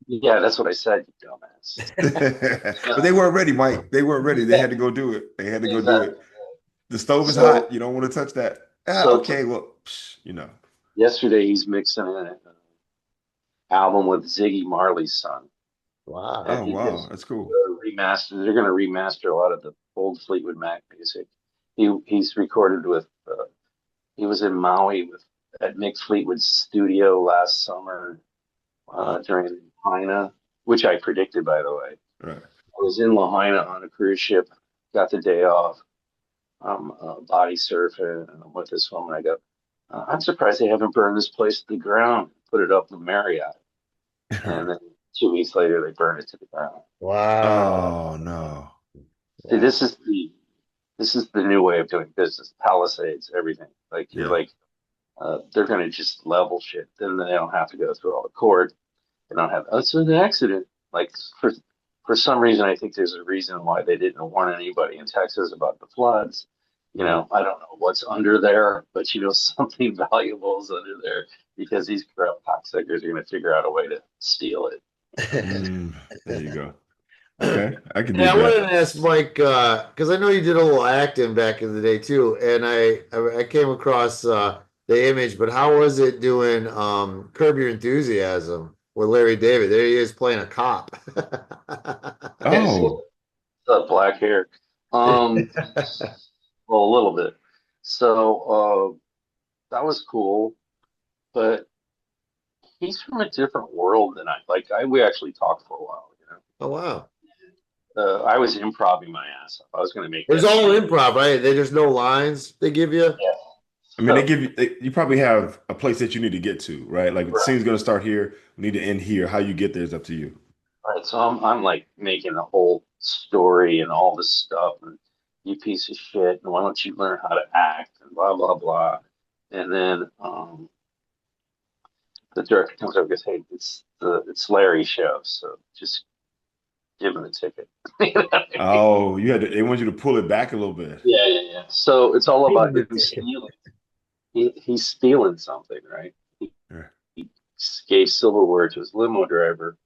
"Yeah, that's what I said, you dumbass." But they weren't ready, Mike. They weren't ready. They had to go do it. They had to go do it. Exactly. The stove is So hot. You don't want to touch that. Ah, so okay, well, psh. yesterday he's mixing an album with Ziggy Marley's son, Wow. and Oh, wow, that's cool. remaster. They're going to remaster a lot of the old Fleetwood Mac music. He's recorded with. He was in Maui at Mick Fleetwood's studio last summer during Lahaina, which I predicted, by the way. Right. I was in Lahaina on a cruise ship, got the day off. I'm body surfing, and I'm with this woman. I go, "I'm surprised they haven't burned this place to the ground, put it up in Marriott." And then 2 weeks later, they burned it to the ground. Wow. Oh no. See, Wow. this is the new way of doing business. Palisades, everything. Like you're Yeah. like, they're going to just level shit. Then they don't have to go through all the court. They don't have. Oh, it's an accident. Like for some reason, I think there's a reason why they didn't warn anybody in Texas about the floods. I don't know what's under there, but something valuable is under there because these corrupt cocksuckers are going to figure out a way to steal it. Mm, there you go. Okay, I can Hey, dig I wanted that. to ask Mike because I know you did a little acting back in the day too, and I came across the image. But how was it doing Curb Your Enthusiasm with Larry David? There he is playing a cop. Oh, Black hair. Um, well, a little bit. So that was cool, but he's from a different world than I like. We actually talked for a while. Oh wow! I was improvising my ass off. I was going to make There's that all scene. improv, right? There's no lines they give you. Yeah. I mean, they So, give you. You probably have a place that you need to get to, right? Like the right. scene's going to start here. We need to end here. How you get there is up to you. Right. So I'm like making a whole story and all this stuff, and you piece of shit, and why don't you learn how to act and blah blah blah. And then the director comes over and goes, "Hey, it's Larry's show, so just give him a ticket. You know what I mean? Oh, they want you to pull it back a little bit. Yeah, yeah, yeah. So it's all about Even him stealing. He's stealing something, right? He Yeah. gave silverware to his limo driver,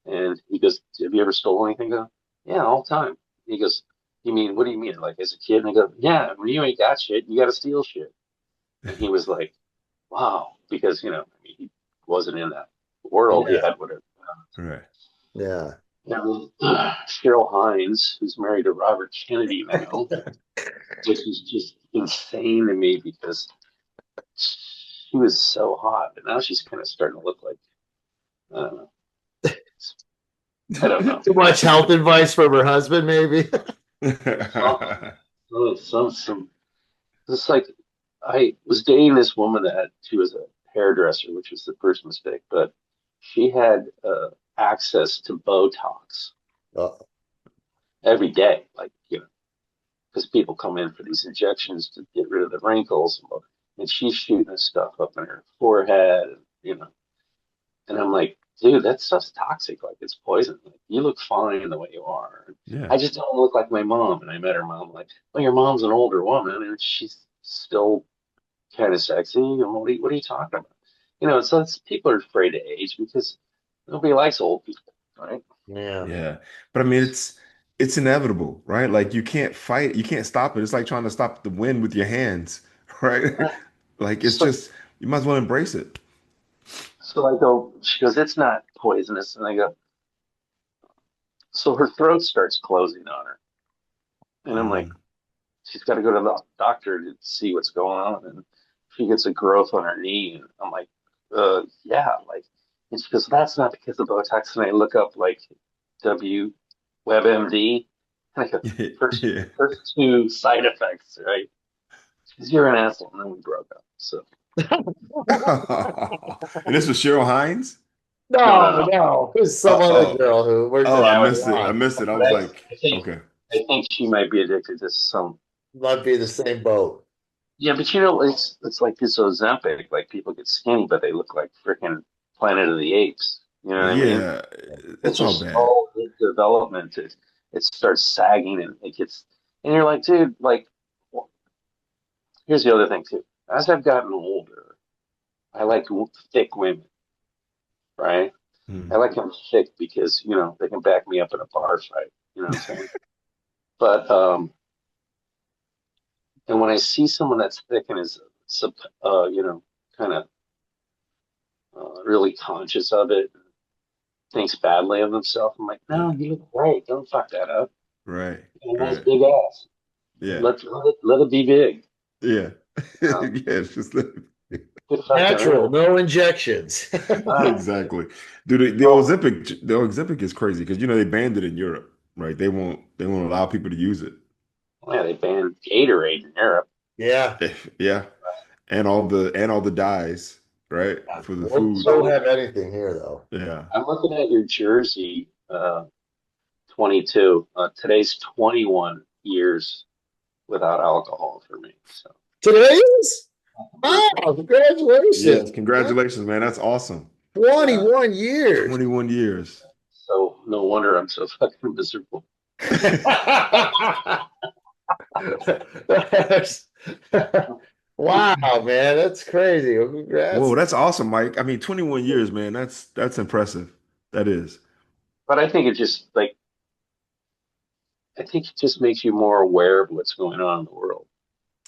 and he goes, "Have you ever stolen anything?" I go, "Yeah, all the time." He goes, "You mean, what do you mean? Like as a kid?" And I go, "Yeah, when you ain't got shit, you got to steal shit." And he was like, "Wow," because I mean, he wasn't in that world. He Yeah, had whatever. Right. yeah. Cheryl Hines, who's married to Robert Kennedy now, which is just insane to me because she was so hot, but now she's kind of starting to look like I don't know. I don't know. Too much health advice from her husband, maybe. Some, some. It's like I was dating this woman that she was a hairdresser, which was the first mistake, but she had access to Botox Uh, every day, like because people come in for these injections to get rid of the wrinkles, and she's shooting this stuff up in her forehead, and I'm like, dude, that stuff's toxic. Like it's poison. Like you look fine the way you are. Yeah. I just don't look like my mom. And I met her mom. I'm like, well, your mom's an older woman, and she's still kind of sexy. And what are you talking about? So people are afraid to age because nobody likes old people, right? yeah. Yeah. But I mean, it's inevitable, right? Like you can't fight, you can't stop it. It's like trying to stop the wind with your hands, right? Like it's So, just you might as well embrace it. so I go. She goes, it's not poisonous, and I go. So her throat starts closing on her, and I'm like, Mm. she's got to go to the doctor to see what's going on. And she gets a growth on her knee. And I'm like, yeah. Like, and she goes, that's not because of Botox. And I look up like W WebMD. And I go, first, Yeah. first two side effects, right? Because you're an asshole. And then we broke up. So, And this was Cheryl Hines? no, no, No, no. no. It was some Oh, other oh, girl who worked oh, at I Yeah, the missed it. I salon. missed it. I but was like, okay. I think she might be addicted to some. Might be the same boat. Yeah, but it's like this Ozempic. Like people get skinny, but they look like freaking Planet of the Apes. You know what I mean? Yeah, It's it's all just bad. all in development. It starts sagging and it gets, and you're like, dude, like, well, here's the other thing too. As I've gotten older, I like thick women, right? I Mm. like them thick because, they can back me up in a bar fight. You know what I'm saying? But, and when I see someone that's thick and is, kind of really conscious of it, thinks badly of himself, I'm like, no, Yeah, you look great. Don't fuck that up. right, You have a nice right. big ass. Yeah, Let it be big. yeah. Uh, Yeah, it's just Good fucking Natural, riddance. no injections. Ah, exactly. Dude, the well, Ozempic is crazy because they banned it in Europe, right? They won't allow people to use it. yeah, they banned Gatorade in Europe. Yeah. Yeah, and all the dyes, right? For the food. Won't So have anything here though. Yeah. I'm looking at your jersey, 22. Today's 21 years without alcohol for me. So Today's? birthday. Wow, Yes, congratulations. Man. congratulations, man. That's awesome. Yeah. 21 years. 21 years. So no wonder I'm so fucking miserable. Wow, man, that's crazy. Well, Whoa, congrats. that's awesome, Mike. I mean, 21 years, man. That's impressive. That is. But I think it just makes you more aware of what's going on in the world.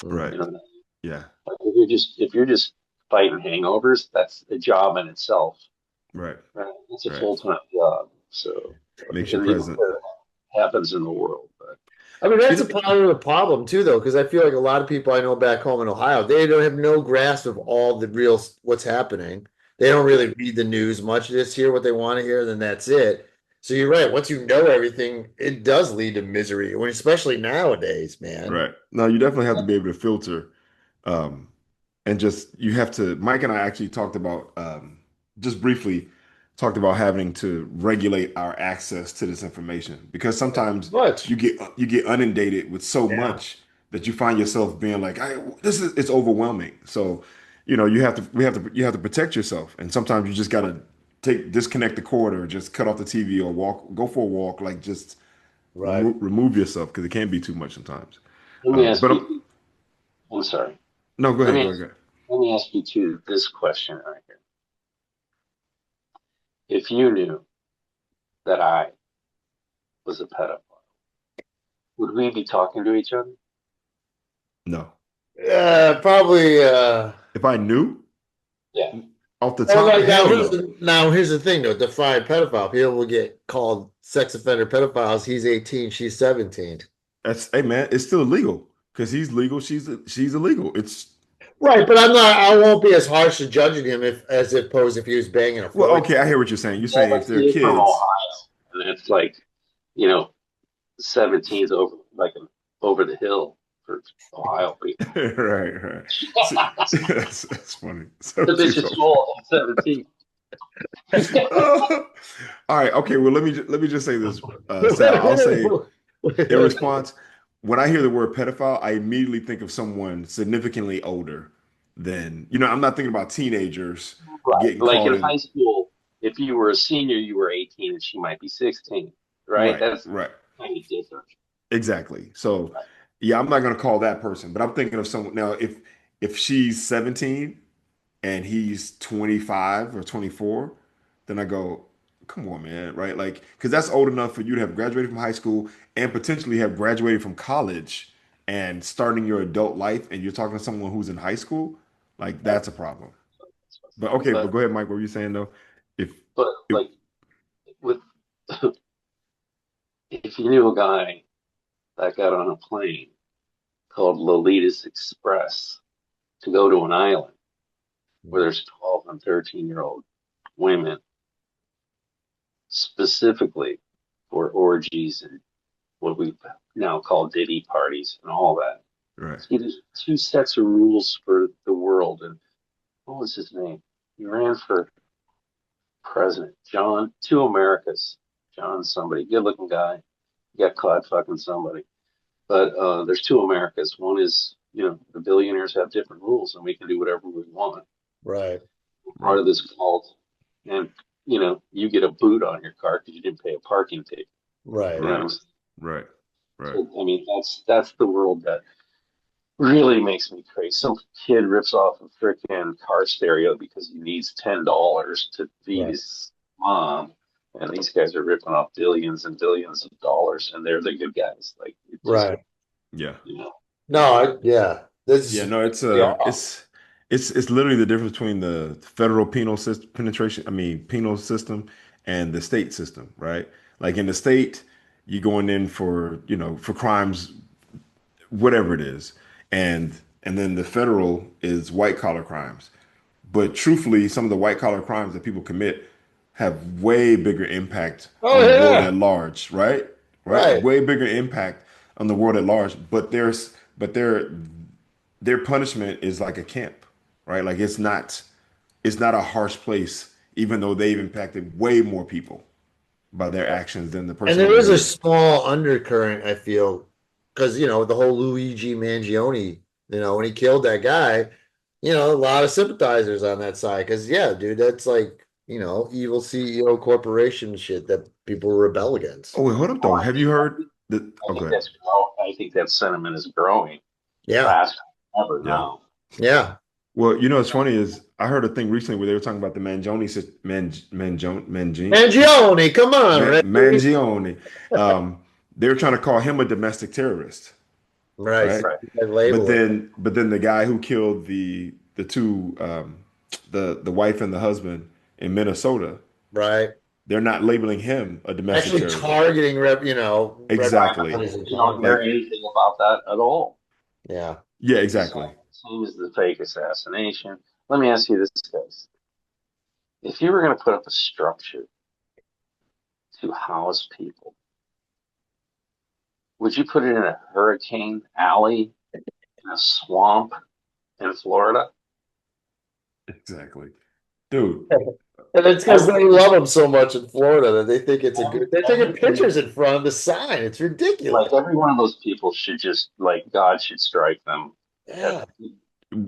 Right. You know, Yeah. like if you're just fighting hangovers, that's a job in itself. Right. Right? It's a Right. full-time job. So, Makes you and you know present. what happens in the world. But I mean, You that's a know, part of the problem too, though, because I feel like a lot of people I know back home in Ohio, they don't have no grasp of all the real what's happening. They don't yeah, really read the news much. They just hear what they want to hear, then that's it. So you're right. Once you know everything, it does lead to misery, especially nowadays, man. right. No, you definitely have to be able to filter. Um, and just you have to, Mike and I actually talked about just briefly talked about having to regulate our access to this information because sometimes Much. you get inundated with so Yeah. much that you find yourself being like, it's overwhelming. So, you have to protect yourself. And sometimes you just gotta disconnect the cord or just cut off the TV or go for a walk. Like just Right. remove yourself because it can be too much sometimes. Let me ask But you. I'm sorry. no, go Let ahead, me go ask, ahead. let me ask you too this question right here. If you knew that I was a pedophile, would we be talking to each other? No, Probably. if I knew Yeah. off the Well, top, like hell no. now here's the thing though. Define pedophile. People will get called sex offender pedophiles. He's 18, she's 17. That's hey man, it's still illegal because he's legal, she's illegal. It's Right, but I won't be as harsh to judging him as opposed if he was banging a well, 40. okay, I hear what you're saying. You're Yeah, saying but if they're see, it's from kids, Ohio, and it's like, you know, 17's over like over the hill for Ohio people. right. That's funny. The bitch 17's is old at 17. all right, okay. Well, let me just say this, Sal. I'll say in response, when I hear the word pedophile, I immediately think of someone significantly older than, I'm not thinking about teenagers Right. getting Like caught in in. high school, if you were a senior, you were 18 and she might be 16. Right? Right, That's right. kind of different. Exactly. So, Right. yeah, I'm not going to call that person, but I'm thinking of someone now. If she's 17 and he's 25 or 24, then I go, come on, man, right? Like, because that's old enough for you to have graduated from high school and potentially have graduated from college and starting your adult life, and you're talking to someone who's in high school, like that's a problem. But okay, but But go ahead, Mike. What were you saying though? If, but if like with if you knew a guy that got on a plane called Lolita's Express to go to an island where there's 12 and 13-year-old women specifically for orgies and what we now call Diddy parties and all that. right, See, there's two sets of rules for the world. And what was his name? He ran for president. Two Americas. John somebody, good looking guy. He got caught fucking somebody. But there's two Americas. One is, the billionaires have different rules and we can do whatever we want. Right. Part right, of this cult. And, you get a boot on your car because you didn't pay a parking ticket. Right. You know? right, right, right. So, I mean, that's the world that really makes me crazy. Some kid rips off a freaking car stereo because he needs $10 to feed Right. his mom, and these guys are ripping off billions and billions of dollars, and they're the good guys. Like it just, Right. Yeah. No, yeah. Yeah, This no, they are. it's literally the difference between the federal penal system and the state system, right? Like in the state, you're going in for, for crimes, whatever it is. And then the federal is white collar crimes. But truthfully, some of the white collar crimes that people commit have way bigger impact Oh on the world yeah. at large, right? Right? Right. Way bigger impact on the world at large. But their punishment is like a camp, right? Like it's not a harsh place, even though they've impacted way more people by their actions than the And person there over is a here. small undercurrent, I feel, because the whole Luigi Mangione, when he killed that guy, a lot of sympathizers on that side. Because yeah, dude, that's like, evil CEO corporation shit that people rebel against. Oh wait, hold up Oh, though. Have you heard the I think okay. that's I think that sentiment is growing Yeah. fast ever Yeah. now. Yeah. Well, what's funny is I heard a thing recently where they were talking about the Mangione Mangione, come on, Reggie. Mangione. Um, they were trying to call him a domestic terrorist, Right. right? So Right. that But label it. then the guy who killed the two the wife and the husband in Minnesota, Right. they're not labeling him a domestic Actually terrorist. targeting Right. Exactly. You don't hear Like, anything about that at all. Yeah. yeah, It's the exactly. same as the fake assassination. Let me ask you this, guys. If you were going to put up a structure to house people, would you put it in a hurricane alley in a swamp in Florida? Exactly. Dude, And it's because they love him so much in Florida that they think it's a Every, good. They're taking every, pictures in front of the sign. It's ridiculous. like every one of those people should just like God should strike them. Yeah.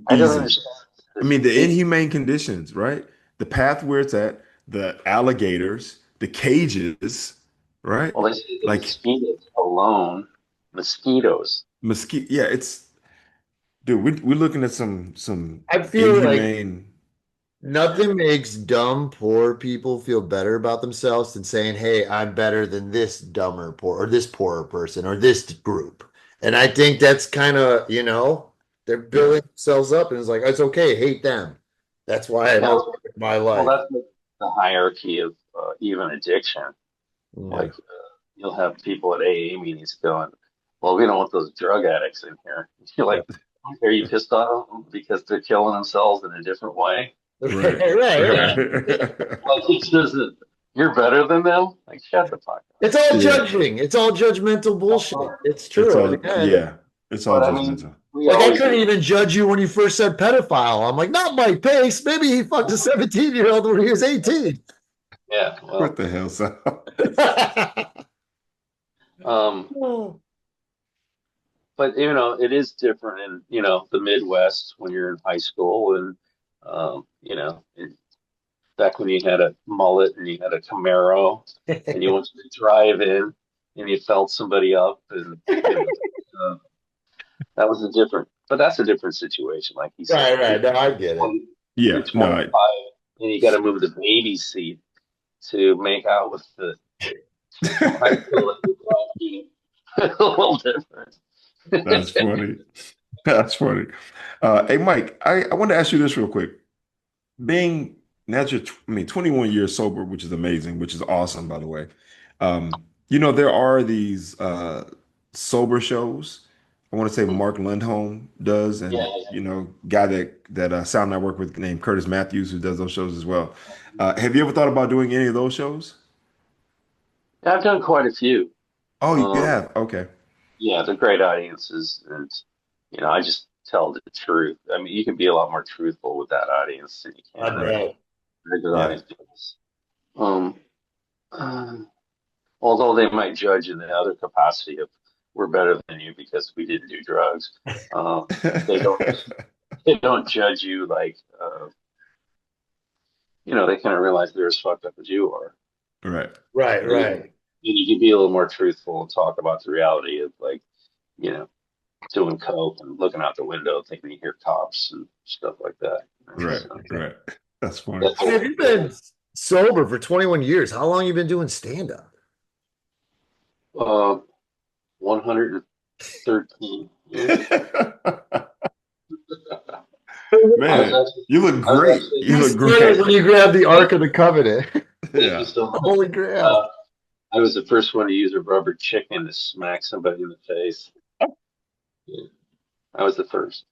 I don't easy. understand I mean, the this. inhumane conditions, right? The path where it's at, the alligators, the cages, right? Well, they say the Like mosquitoes alone, mosquitoes. mosquito. Yeah, it's dude. We're looking at some I feel like inhumane. nothing makes dumb, poor people feel better about themselves than saying, "Hey, I'm better than this dumber poor or this poorer person or this group." And I think that's kind of, they're Yeah, building themselves up and it's like, it's okay, hate them. That's why I Yeah, don't live my well, life. that's the hierarchy of even addiction. Mm. yeah. Like you'll have people at AA meetings going, "Well, we don't want those drug addicts in here." You're like, "Are you pissed off because they're killing themselves in a different way?" Right, Right, right. right. Like it doesn't. You're better than them. Like shut the fuck up. It's all Yeah, judging. It's all judgmental bullshit. It's it's true. I mean, all yeah, it's all But I mean, judgmental. we like I always couldn't get. even judge you when you first said pedophile. I'm like, not Mike Pace. Maybe he fucked a 17-year-old when he was 18. Yeah, What well, the hell, Sal? um, but it is different in the Midwest when you're in high school and back when you had a mullet and you had a Camaro and you went to the drive-in and you felt somebody up and uh, that was a different, but that's a different situation. Like he said, Right, right. No, I get it. 20, you're Yeah, no, 25 and you got to move the baby seat to make out with the high school that you're talking. A little different. that's funny. That's funny. Hey, Mike, I want to ask you this real quick. Being now that you're, I mean, 21 years sober, which is amazing, which is awesome, by the way. There are these sober shows. I want to say Mark Lundholm does, Yeah, and guy that Sal and I work with named Curtis Matthews, who does those shows as well. Have you ever thought about doing any of those shows? I've done quite a few. Oh, you Um, have? Okay. yeah, they're great audiences, and I just tell the truth. I mean, you can be a lot more truthful with that audience than you I can a Right. bet. regular Yeah. audience. Because, Um, um, although they might judge in the other capacity of we're better than you because we didn't do drugs, um, they don't they don't judge you like they kind of realize they're as fucked up as you are. Right. Right, And right. you can be a little more truthful and talk about the reality of like you know doing coke and looking out the window thinking you hear cops and stuff like that. Right. So Right. That's funny. that's I mean, if you've been sober for 21 years, how long you been doing stand-up? uh, 113 years. I was Man, actually, you look I was great. actually, You You look started when great. you grabbed the Ark of the Covenant. thank you Yeah. so much. Holy Grail. Uh, I was the first one to use a rubber chicken to smack somebody in the face. Yeah, I was the first.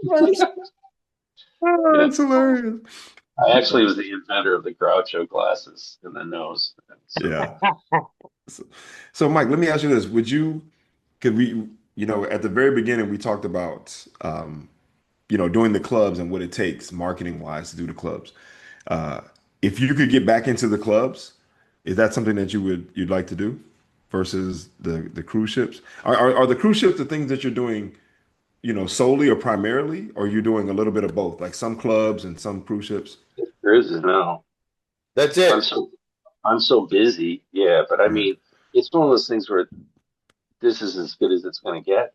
Oh, Yeah, that's hilarious. I actually was the inventor of the Groucho glasses in the nose. So, Yeah. So, so, Mike, let me ask you this. Could we, at the very beginning, we talked about, doing the clubs and what it takes marketing wise to do the clubs. Uh, if you could get back into the clubs, is that something that you'd like to do versus the cruise ships? Are the cruise ships the things that you're doing, solely or primarily, or are you doing a little bit of both, like some clubs and some cruise ships? cruises now. That's I'm it. so I'm so busy. Yeah, but I Right. mean, it's one of those things where this is as good as it's going to get.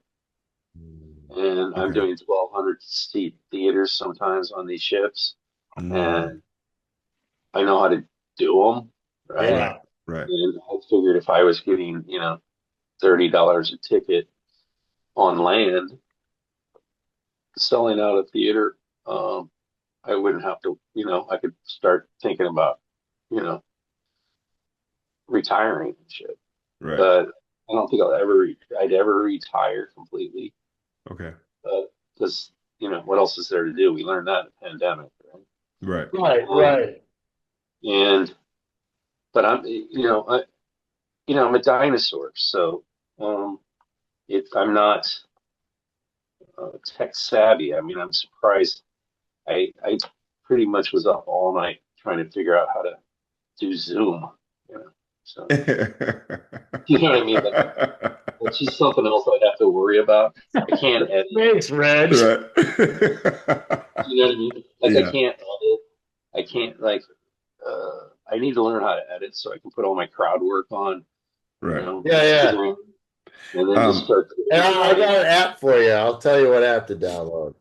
And I'm Okay. doing 1,200 seat theaters sometimes on these ships, Mm, and I know how to do them, right? right. Yeah. Right. And I figured if I was getting, $30 a ticket on land, selling out a theater, um, I wouldn't have to, I could start thinking about, you know, retiring and shit. Right. But I don't think I'd ever retire completely, Okay. because, what else is there to do? We learned that in the pandemic, right? Right. Right, Um, right. and, but I'm a dinosaur, so um, if I'm not tech savvy, I mean, I'm surprised. I pretty much was up all night trying to figure out how to do Zoom, you know. So you know what I mean? That's just something else I'd have to worry about. I can't edit. Thanks, Reg. Right. You know what I mean? Like I Yeah. can't edit. I can't like. need to learn how to edit so I can put all my crowd work on, you Right. know, Yeah. and then just start. And I got an app for you. I'll tell you what app to download.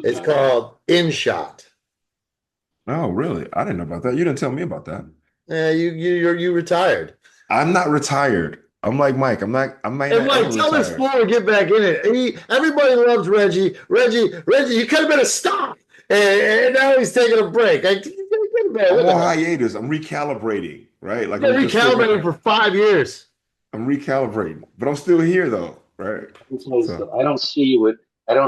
It's Okay. called InShot. Oh, really? I didn't know about that. You didn't tell me about that. Yeah, you retired. I'm not retired. I'm like Mike. I might And not Mike, ever tell this retire. fool to get back in it. Everybody loves Reggie. Reggie, you could have been a stop. And now he's taking a break. What I'm the on hell? hiatus. I'm recalibrating, right? Like You've I'm been just figuring. recalibrating for 5 years. I'm recalibrating, but I'm still here though, right? Let me tell you So, something. I don't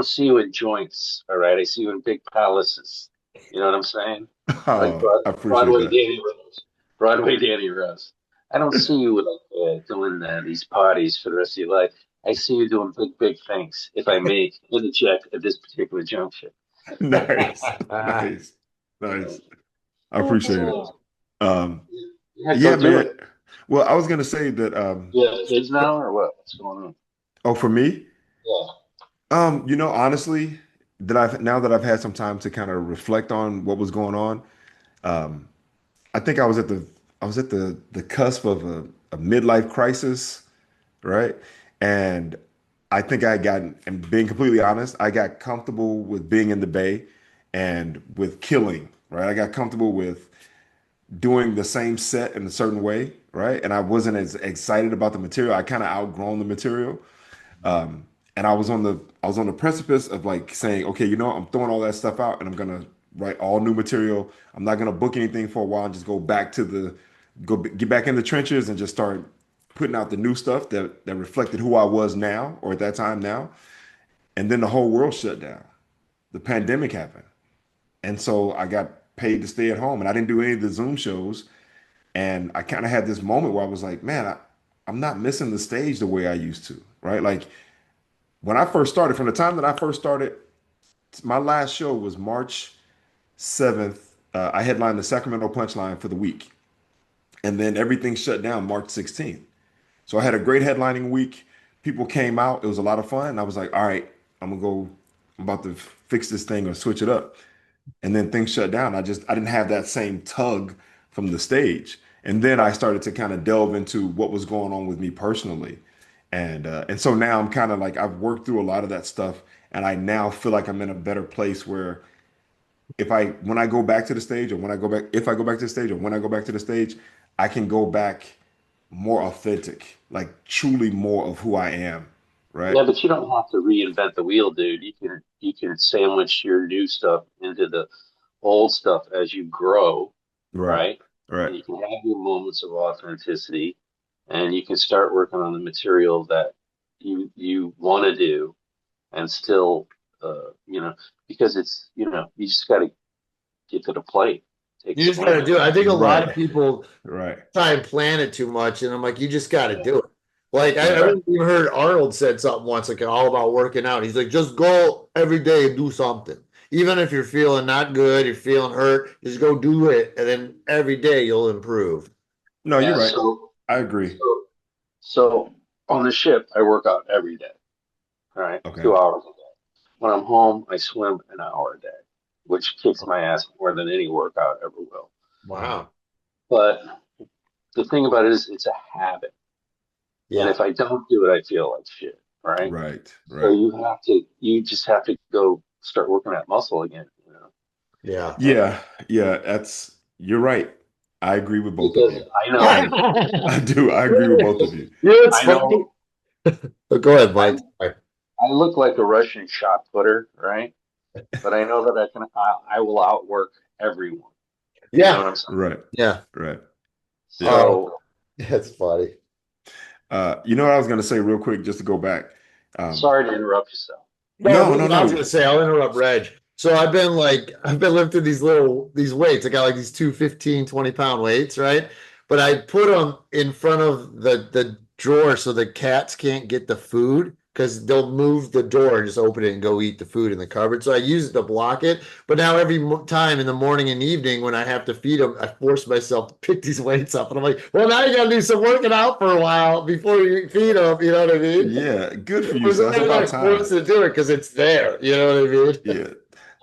see you in joints. All right, I see you in big palaces. You know what I'm saying? Like oh, I appreciate Broadway that. Danny Rose. Broadway Danny Rose. I don't see you like doing these parties for the rest of your life. I see you doing big things. If I may interject at this particular juncture. Nice, nice, nice. I appreciate it. Oh, Um, yeah, go yeah, do it. man. Well, I was gonna say that. You have kids now, or what? What's going on? Oh, for me, Yeah. honestly, now that I've had some time to kind of reflect on what was going on, um, I think I was at the cusp of a midlife crisis, right? And I think and being completely honest, I got comfortable with being in the Bay and with killing, right? I got comfortable with doing the same set in a certain way, right? And I wasn't as excited about the material. I kind of outgrown the material. And I was on the precipice of like saying, okay, I'm throwing all that stuff out and I'm gonna write all new material. I'm not gonna book anything for a while and just get back in the trenches and just start putting out the new stuff that reflected who I was now or at that time now. And then the whole world shut down. The pandemic happened. And so I got paid to stay at home and I didn't do any of the Zoom shows. And I kind of had this moment where I was like, man, I'm not missing the stage the way I used to, right? Like when I first started, from the time that I first started, my last show was March 7th. I headlined the Sacramento Punchline for the week. And then everything shut down March 16th. So I had a great headlining week. People came out. It was a lot of fun. And I was like, all right, I'm about to fix this thing or switch it up. And then things shut down. I didn't have that same tug from the stage. And then I started to kind of delve into what was going on with me personally. And so now I'm kind of like I've worked through a lot of that stuff and I now feel like I'm in a better place where when I go back to the stage or when I go back if I go back to the stage or when I go back to the stage, I can go back more authentic, like truly more of who I am, right? Yeah, but you don't have to reinvent the wheel, dude. You can sandwich your new stuff into the old stuff as you grow, Right. right? Right. And you can have your moments of authenticity, and you can start working on the material that you want to do, and still, because you just got to get to the plate, take You just got to swing. do it. I think a lot of Right. people Right. try and plan it too much, and I'm like, you just got to Yeah, do it. Like I Right. even heard Arnold said something once, like all about working out. He's like, just go every day and do something. Even if you're feeling not good, you're feeling hurt, just go do it, and then every day you'll improve. No, you're yeah. right. So, I agree. so, so on the ship, I work out every day. All right, Okay. 2 hours a day. When I'm home, I swim an hour a day, which kicks my ass more than any workout ever will. Wow. But the thing about it is, it's a habit, and Yeah. if I don't do it, I feel like shit. Right? Right. So Right. you just have to go start working that muscle again. Yeah. Yeah. Yeah. You're right. I agree with both of Because you. I know, I do. I agree with both of you. Yeah, it's I funny. know, Go ahead, I, Mike. I look like a Russian shot putter, right? But I know that I will outwork everyone. You know Yeah. what I'm saying? Right. Yeah. Right. Yeah. Oh, So that's funny. You know what I was going to say real quick, just to go back. Um, sorry to interrupt yourself. No, no, no, I was no. gonna say I'll interrupt Reg. So I've been lifting these weights. I got like these 20 pound weights, right? But I put them in front of the drawer so the cats can't get the food because they'll move the door and just open it and go eat the food in the cupboard. So I use it to block it. But now every time in the morning and evening when I have to feed them, I force myself to pick these weights up, and I'm like, well, now you got to do some working out for a while before you feed them. You know what I mean? Yeah. Good for you. Because So that's I about got time. forced to do it because it's there. You know what I mean? Yeah.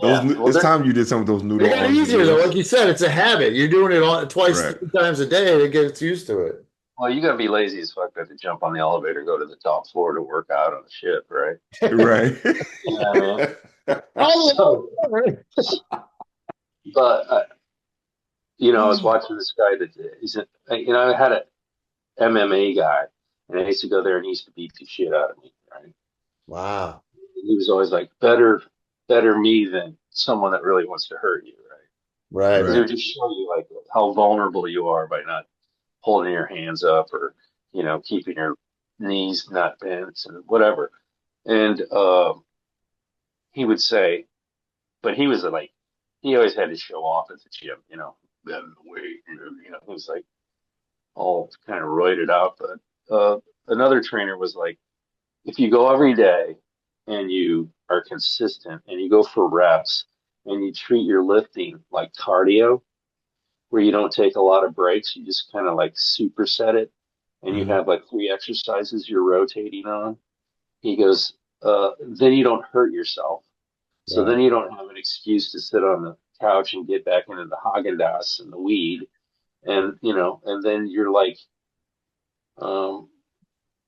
those Yeah. Well, it's time you did some of those It noodle got arms and easier though. lifts. Like you said, it's a habit. You're doing it all twice, Right. 3 times a day. It gets used to it. well, you gotta be lazy as fuck not to jump on the elevator, go to the top floor to work out on the ship, right? Right. You know what I mean? Oh, So, but I was watching this guy that I had a MMA guy, and I used to go there and he used to beat the shit out of me, right? wow. And he was always like, better me than someone that really wants to hurt you, right? Right, Because it Right. would just show you like how vulnerable you are by not holding your hands up or, keeping your knees not bent and whatever. And he would say, but he was like, he always had to show off at the gym, bend the weight, he was like all kind of roided out. But another trainer was like, if you go every day and you are consistent and you go for reps and you treat your lifting like cardio, where you don't take a lot of breaks, you just kind of like superset it, and you Mhm. have like 3 exercises you're rotating on. He goes, then you don't hurt yourself. So right. then you don't have an excuse to sit on the couch and get back into the Haagen-Dazs and the weed. And then you're like, um,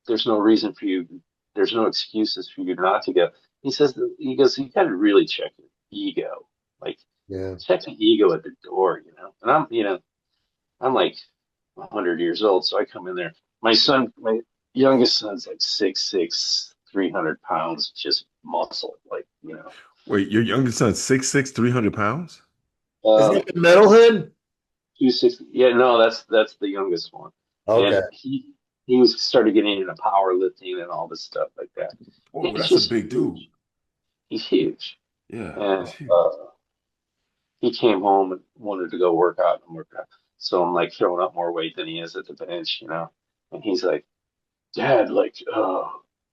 there's no reason for you, there's no excuses for you not to go. He goes, you got to really check your ego. Like, Yeah. check the ego at the door, And I'm like 100 years old, so I come in there. My youngest son's like 6'6", 300 pounds, just muscle, like, Wait, your youngest son's 6'6", 300 pounds? Is he uh, the metalhead? 260. Yeah, no, that's the youngest one, Okay. and he was started getting into powerlifting and all this stuff like that. Oh, He's that's a just big dude. huge. He's huge, Yeah, and that's huge. he came home and wanted to go work out and work out. So I'm like throwing up more weight than he is at the bench, and he's like, Dad, like,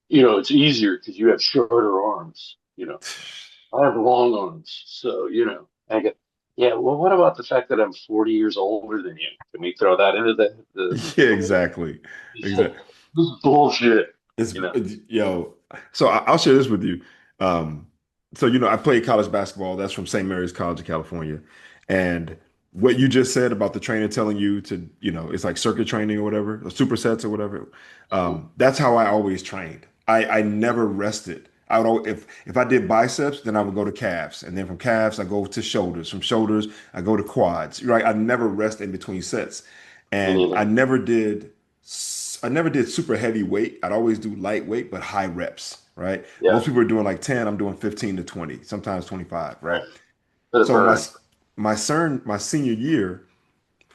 it's easier because you have shorter arms. I have long arms, so I go, yeah. Well, what about the fact that I'm 40 years older than you? Can we throw that into the Yeah, exactly. He's like, Exactly. this is bullshit, It's you know? yo. So I'll share this with you. Um, so I played college basketball. That's from St. Mary's College of California, and what you just said about the trainer telling you to, it's like circuit training or whatever, or supersets or whatever. Mhm. That's how I always trained. I never rested. I would if I did biceps, then I would go to calves, and then from calves I go to shoulders. From shoulders I go to quads. Right? I never rest in between sets, Me and neither. I never did super heavy weight. I'd always do lightweight, but high reps, right? Yeah, Most people are doing like 10. I'm doing 15 to 20, sometimes 25, right? right. Let it So my burn. my senior year,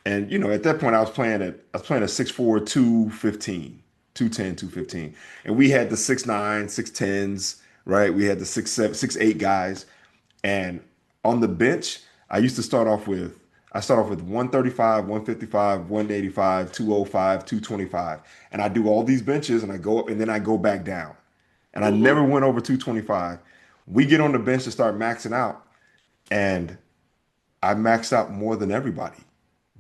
and at that point I was playing a 6'4", 215, 210, 215. And we had the 6'9", 6'10s, right? We had the 6'7", 6'8" guys. And on the bench, I start off with 135, 155, 185, 205, 225. And I do all these benches and I go up and then I go back down. And I Hmm. never went over 225. We get on the bench to start maxing out, and I maxed out more than everybody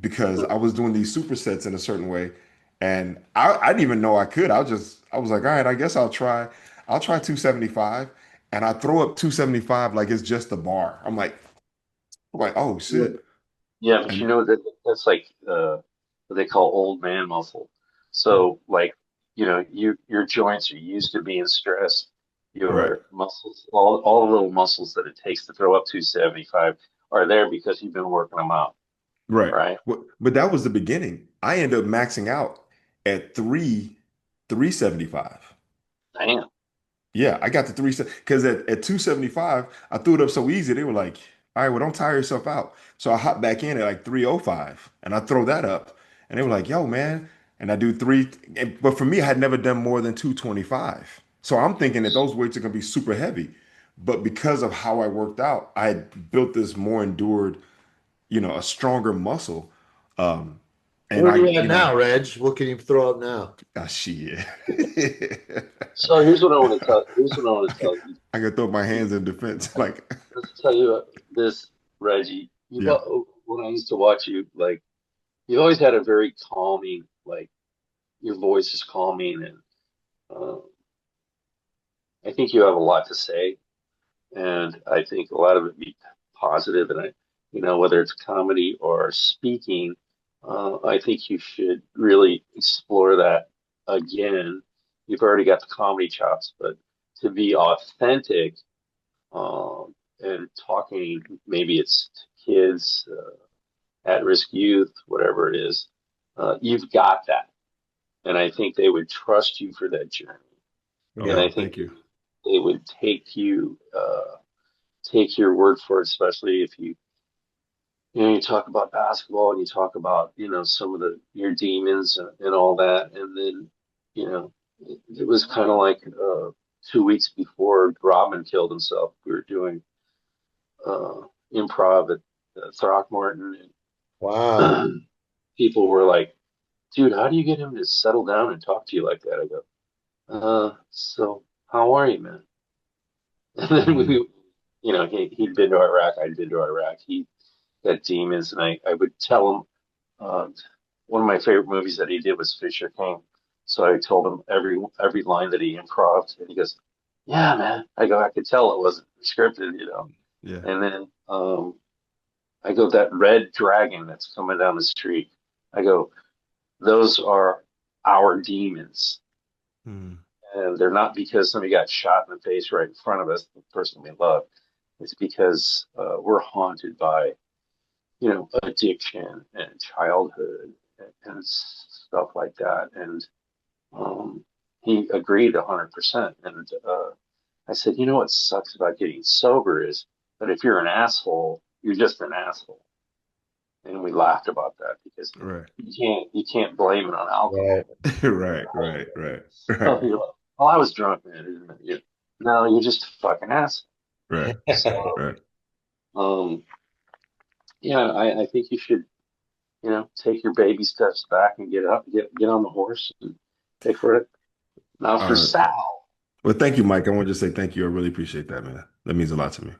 because I was doing these supersets in a certain way. And I didn't even know I could. I was like, all right, I guess I'll try 275. And I throw up 275 like it's just a bar. I'm like, oh shit. Yeah, but And that's like what they call old man muscle. So like, your joints are used to being stressed. right, Your muscles, all the little muscles that it takes to throw up 275 are there because you've been working them out, right. right? But that was the beginning. I ended up maxing out at 375. Damn. Yeah, I got the three because at 275, I threw it up so easy. They were like, all right, well, don't tire yourself out. So I hop back in at like 305 and I throw that up. And they were like, yo, man. And I do but for me, I had never done more than 225. So I'm thinking that those weights are going to be super heavy. But because of how I worked out, I had built this more endured, a stronger muscle. Um, and Where are I, you at now, Reg? What can you throw up now? shit. So here's what I want to tell you. I could throw my hands in defense. Like, Let's tell you this, Reggie. yeah, When I used to watch you, like you've always had a very calming, like your voice is calming, and uh, I think you have a lot to say. And I think a lot of it be positive. And whether it's comedy or speaking, I think you should really explore that again. You've already got the comedy chops, but to be authentic, and talking, maybe it's to kids, at-risk youth, whatever it is, you've got that. And I think they would trust you for that journey. And Oh, I think thank you. they would take your word for it, especially if you talk about basketball and you talk about, some of your demons and all that. And then, it was kind of like 2 weeks before Robin killed himself. We were doing improv at Throckmorton, Wow. and people were like, dude, how do you get him to settle down and talk to you like that? I go, so how are you, man? And then Mm. he'd been to Iraq, I'd been to Iraq. He got demons, and I would tell him, one of my favorite movies that he did was Fisher King. So I told him every line that he improved, and he goes, "Yeah, man." I go, "I could tell it wasn't scripted." Yeah. And then I go, "That red dragon that's coming down the street." I go, "Those are our demons, Mm. and they're not because somebody got shot in the face right in front of us, the person we love. It's because we're haunted by addiction and childhood and stuff like that." And he agreed 100%. And I said, what sucks about getting sober is that if you're an asshole, you're just an asshole. And we laughed about that because Right. you can't blame it on Right. alcohol. Right. So you're like, well, I was drunk, man. No, you're just a fucking asshole. Right. So, Right. um, yeah, I think you should take your baby steps back and get up, get on the horse and take for it. Now for Uh, Sal, well, thank you, Mike. I want to just say thank you. I really appreciate that, man. That means a lot to me.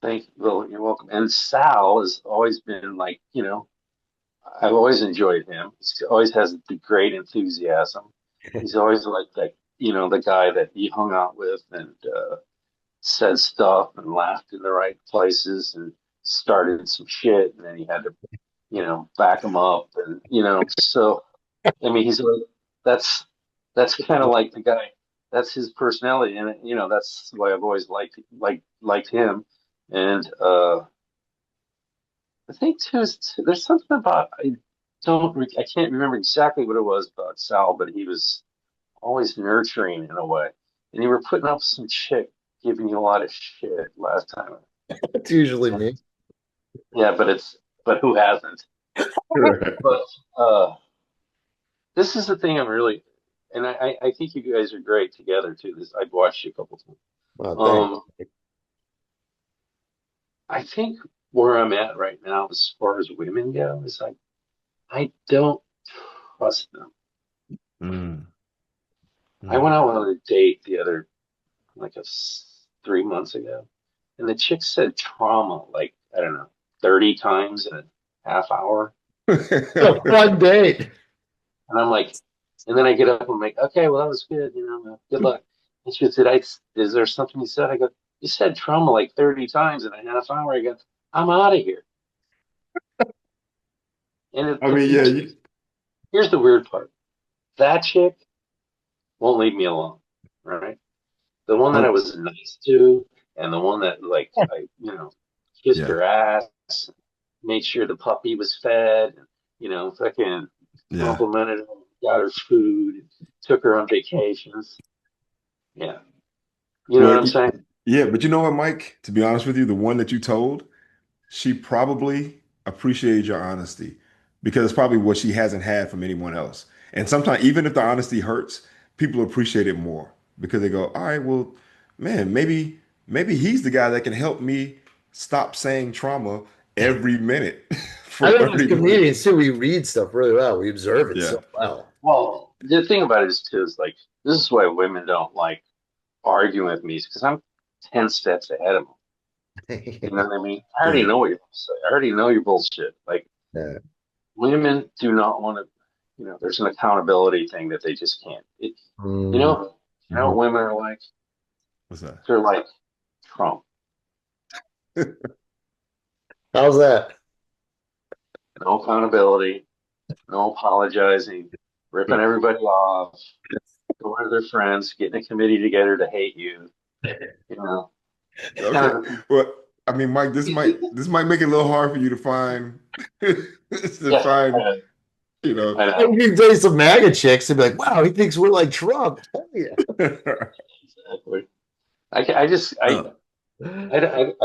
thank you. Well, you're welcome. And Sal has always been like, I've always enjoyed him. He always has the great enthusiasm. He's always like that, the guy that you hung out with and said stuff and laughed in the right places and started some shit, and then he had to, back him up, and so I mean, he's like, that's that's kind of like the guy. That's his personality, and that's why I've always liked him. And I think too, there's something about I can't remember exactly what it was about Sal, but he was always nurturing in a way. And you were putting up some chick giving you a lot of shit last time. It's usually me. Yeah, but who hasn't? Right. But this is the thing I'm really, and I think you guys are great together too. I've watched you a couple times. Well, thanks. Um, I think where I'm at right now, as far as women go, is I don't trust them. Mm. I went Mm. out on a date the other, like 3 months ago, and the chick said trauma like, I don't know, 30 times in a half hour. A fun date. And I'm like, and then I get up and I'm like, okay, well, that was good, good luck. And she said, is there something you said? I go, you said trauma like 30 times in a half hour. I go, I'm out of here. And I mean, yeah, here's the weird part. That chick won't leave me alone, right? The one that I um, was nice to, and the one that like I, kissed yeah, her ass, made sure the puppy was fed, and fucking yeah. complimented her, got her food, took her on vacations. Yeah. You know what Well, I'm saying? yeah, but you know what, Mike? To be honest with you, the one that you told, she probably appreciated your honesty because it's probably what she hasn't had from anyone else. And sometimes, even if the honesty hurts, people appreciate it more because they go, "All right, well, man, maybe he's the guy that can help me stop saying trauma every minute for I think as 30 minutes." comedians too, we read stuff really well. We observe it Yeah. so well. Well, the thing about it is too is like this is why women don't like arguing with me because I'm 10 steps ahead of them. You know what I mean? I already Yeah. know what you're gonna say. I already know your bullshit. Like Yeah. women do not want to. There's an accountability thing that they just can't. You Mm, know, mhm. what women are like? What's that? They're like Trump. How's that? No accountability, no apologizing, ripping everybody off, going to their friends, getting a committee together to hate you. You know, Okay. Well, I mean, Mike, this might make it a little hard for you to find yeah, you know. I I know. can tell you some MAGA chicks and be like, wow, he thinks we're like Trump. Hell yeah. Exactly. I just Uh, I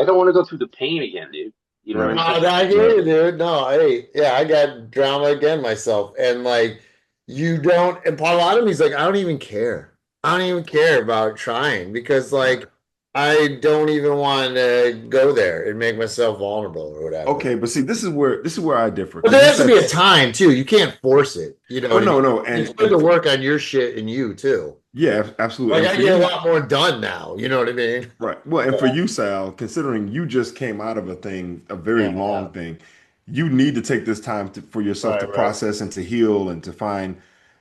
don't want to go through the pain again, dude. You know what right. I'm saying? I hear you, dude. No, hey, yeah, I got drama again myself. And like, you don't, and part a lot of me is like, I don't even care. I don't even care about trying because, like, I don't even want to go there and make myself vulnerable or whatever. Okay, but see, this is where I differ But because there you has to be a said, time too. You can't force it. You know oh what I no, mean? no, It's and good to work on your shit and you too. yeah, absolutely, Like and I for get a you, lot more done now. You know what I mean? right? Well, and for you, Sal, considering you just came out of a thing, a very Yeah, yeah. long thing, you need to take this time for yourself to Right, right. process and to heal and to find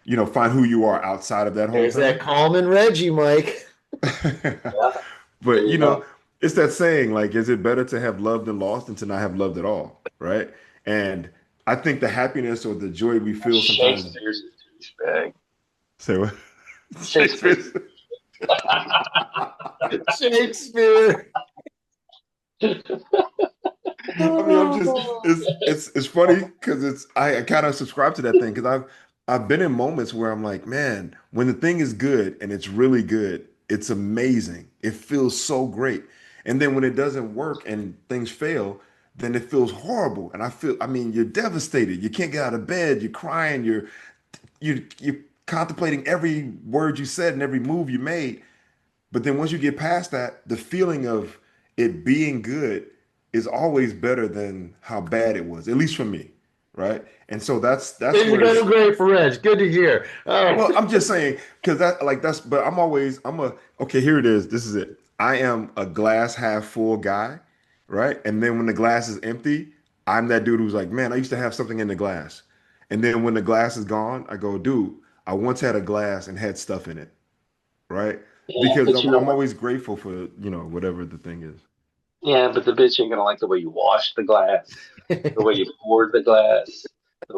who you are outside of that whole There's that thing. Coleman Reggie, Mike. Yeah, there But you go. it's that saying, like, is it better to have loved and lost than to not have loved at all? Right. And I think the happiness or the joy we feel sometimes. Shakespeare's a douchebag. Say what? Shakespeare's Shakespeare. Shakespeare. I mean, I'm just it's funny because I kind of subscribe to that thing because I've been in moments where I'm like, man, when the thing is good and it's really good, it's amazing. It feels so great. And then when it doesn't work and things fail, then it feels horrible. And I mean, you're devastated. You can't get out of bed. You're crying. You're contemplating every word you said and every move you made. But then once you get past that, the feeling of it being good is always better than how bad it was, at least for me, right? And so that's Things are where going it's great for Reg. Good to hear. All well, right. I'm just saying because but okay, here it is. This is it. I am a glass half full guy, right? And then when the glass is empty, I'm that dude who's like, man, I used to have something in the glass. And then when the glass is gone, I go, dude, I once had a glass and had stuff in it, right? Yeah, Because but I'm, you know I'm what? always grateful for, whatever the thing is. Yeah, but the bitch ain't gonna like the way you wash the glass, the way you poured the glass,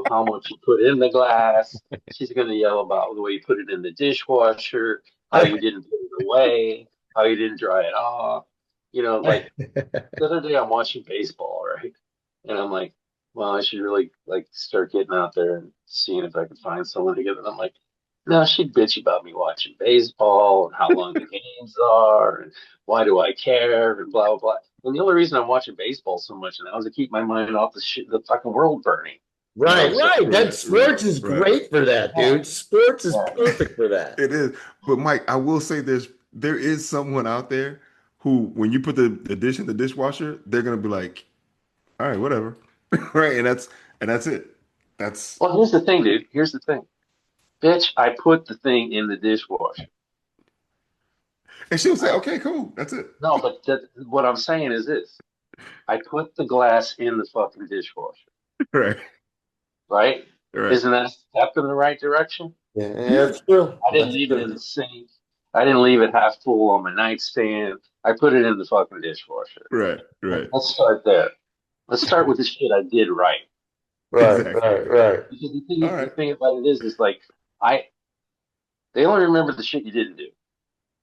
how much you put in the glass. She's gonna yell about the way you put it in the dishwasher, how you didn't put it away, how you didn't dry it off. Like the other day I'm watching baseball, right? And I'm like, well, I should really like start getting out there and seeing if I can find someone to get it. I'm like, no, she'd bitch about me watching baseball and how long the games are and why do I care and blah blah blah. And the only reason I'm watching baseball so much now is to keep my mind off the fucking world burning. Right, So right. That Right, right, sports is right. great for that, yeah, dude. Sports is yeah. perfect for that. It is. But Mike, I will say there is someone out there who, when you put the dish in the dishwasher, they're gonna be like, all right, whatever. Right. And that's it. That's Well, here's the thing, dude. Here's the thing, bitch. I put the thing in the dishwasher. and she'll say, Right? okay, cool. That's it. No, but what I'm saying is this. I put the glass in the fucking dishwasher, Right. right? Right. Isn't that a step in the right direction? Yeah, Yeah. that's true. I didn't That's leave it in true. the sink. I didn't leave it half full on my nightstand. I put it in the fucking dishwasher. Right. Right. Let's start there. Let's start with the shit I did right. Right, Exactly. right, right. Because All the right. thing about it is like I they only remember the shit you didn't do.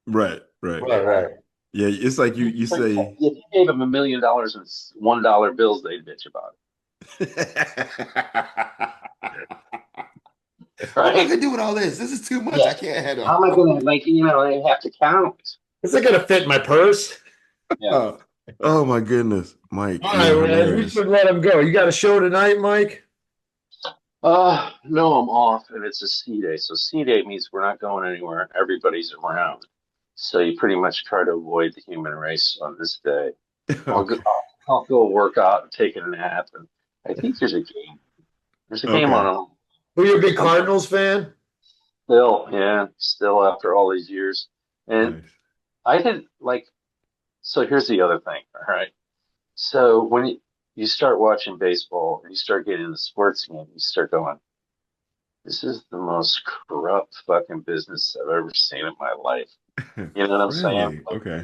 Right. Right. Right, Right? right. Yeah. It's like you say, If you gave them $1 million in $1 bills, they'd bitch about it. what am I Right? gonna do with all this? This is too much. Yeah. I can't handle. How am I gonna they have to count? Is it gonna fit in my purse? Yeah. Oh, oh my goodness, Mike, All right, you're Reg, we hilarious. should let him go. You got a show tonight, Mike? No, I'm off and it's a C day. So C day means we're not going anywhere. Everybody's around. So you pretty much try to avoid the human race on this day. Okay. I'll go work out and take a nap. And I think there's a game. There's a game Okay. on. Who you a big Cardinals fan? Still, yeah, still after all these years. And Nice. I didn't like, so here's the other thing. All right. So when you start watching baseball and you start getting into the sports game, you start going, this is the most corrupt fucking business I've ever seen in my life. You know what I'm saying? Really? Like Okay.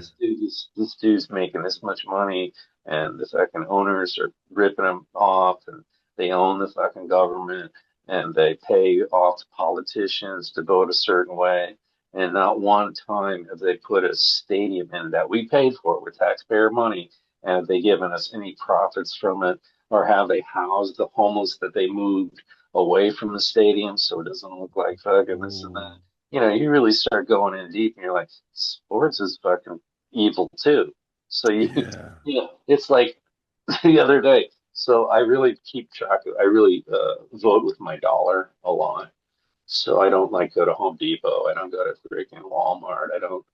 this dude's making this much money, and the fucking owners are ripping him off, and they own the fucking government, and they pay off politicians to vote a certain way, and not one time have they put a stadium in that we paid for with taxpayer money, and have they given us any profits from it, or have they housed the homeless that they moved away from the stadium so it doesn't look like fucking this and that. Ooh, You know, you really start going in deep and you're like, sports is fucking evil too. So yeah. you know, it's like the other day. So I really keep track of, I really vote with my dollar a lot. So I don't like go to Home Depot. I don't go to freaking Walmart. I don't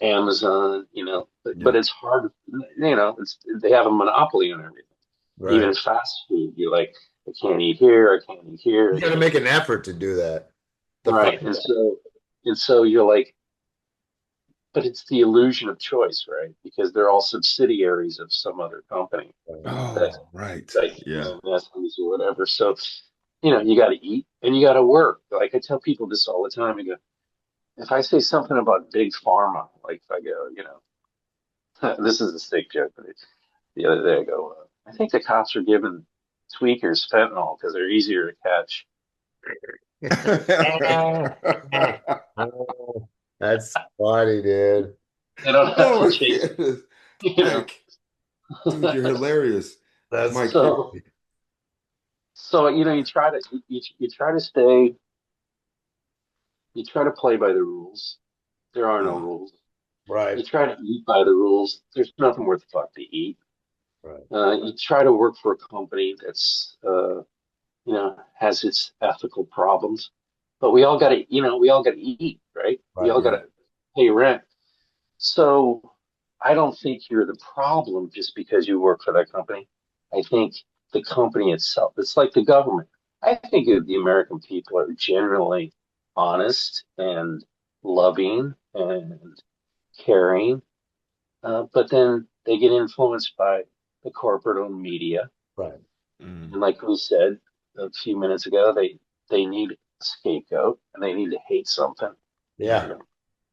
Amazon, you know, but Yep. it's hard, you know, they have a monopoly on everything. Even Right. fast food, you're like, I can't eat here, I can't eat here, You I got to can't make eat. an effort to do that. To Right. find that. And so you're like, but it's the illusion of choice, right? Because they're all subsidiaries of some other company that's Oh, right. like, you Yeah. know, Nestle's or whatever. So, you know, you got to eat and you got to work. Like I tell people this all the time. I go, if I say something about big pharma, like if I go, you know, this is a sick joke, but the other day I go, I think the cops are giving tweakers fentanyl because they're easier to catch. Oh, that's funny, dude. They don't have Oh to my chase, goodness. you know. Mike, dude, you're hilarious. That's Mike, So, so you know, you try to stay, you try to play by the rules. There are no yeah, rules. You right. try to eat by the rules. There's nothing worth the fuck to eat. Right. You try to work for a company that's, you know, has its ethical problems. But we all got to, you know, we all got to eat, right? We Right. all got yeah, to pay rent. So I don't think you're the problem just because you work for that company. I think the company itself, it's like the government. I think the American people are generally honest and loving and caring, but then they get influenced by the corporate owned media. Right. mm, And like we said a few minutes ago, they need a scapegoat and they need to hate something. yeah. Yeah. You know,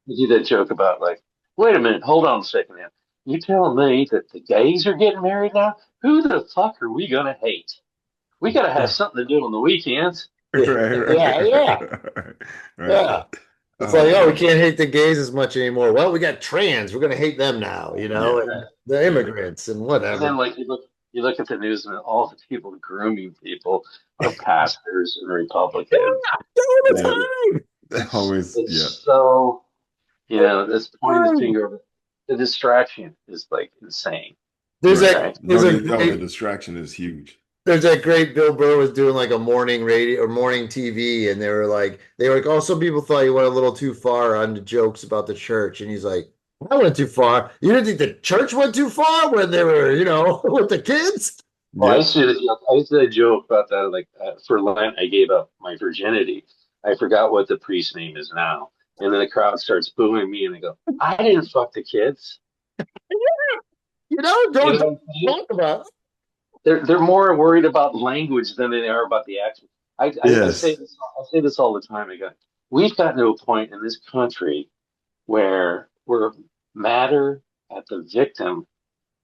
you do that joke about like, wait a minute, hold on a second now. You telling me that the gays are getting married now? Who the fuck are we gonna hate? We gotta have something to do on the weekends. Right, Yeah. Yeah. right, right. Yeah. It's Oh like, oh, we man. can't hate the gays as much anymore. Well, we got trans. We're gonna hate them now, you know, Yeah, and Right. the yeah. immigrants and And whatever. then like you look at the news and all the people grooming people are pastors and Republicans. All You Yep. know, the Always, yeah. it's so, you know, that's pointing the time. finger. The distraction is like insane, There's Right. that right? No, there's a the great distraction is huge. there's that great Bill Burr was doing like a morning radio or morning TV, and they were like, oh, some people thought you went a little too far on the jokes about the church, and he's like, I went too far. You didn't think the church went too far when they were, with the kids? Well, Yep. I used to joke about that. Like for Lent, I gave up my virginity. I forgot what the priest's name is now, and then the crowd starts booing me, and they go, "I didn't fuck the kids." You Don't know, talk about it. they're more worried about language than they are about the action. Yes. I say this all the time. I go, we've gotten to a point in this country where we're madder at the victim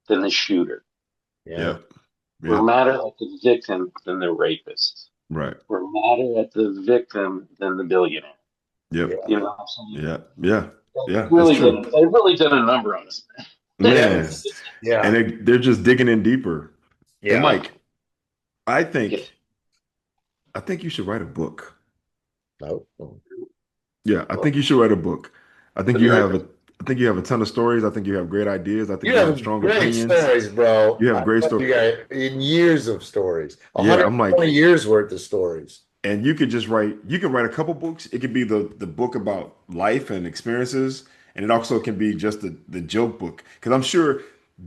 than the shooter. Yeah. Yep. We're Yep. madder at the victim than the rapist. Right. We're madder at the victim than the billionaire. Yep. Yeah. You know what I'm saying? Yeah. Yeah. Yeah. That's Really true. did. They really did a number on us. Yeah. Man. And Yeah. they're just digging in deeper. And Yeah. Mike, I Yeah. think you should write a book. No. Yeah, I think you should write a book. I think To be you right have back. I think you have a ton of stories. I think you have great ideas. I think You you have have strong great opinions. stories, bro. You have I great love stories. you got in years of stories. Yeah, I'm like, 120 years worth of stories. and you could just write, you can write a couple books. It could be the book about life and experiences, and it also can be just the joke book. Because I'm sure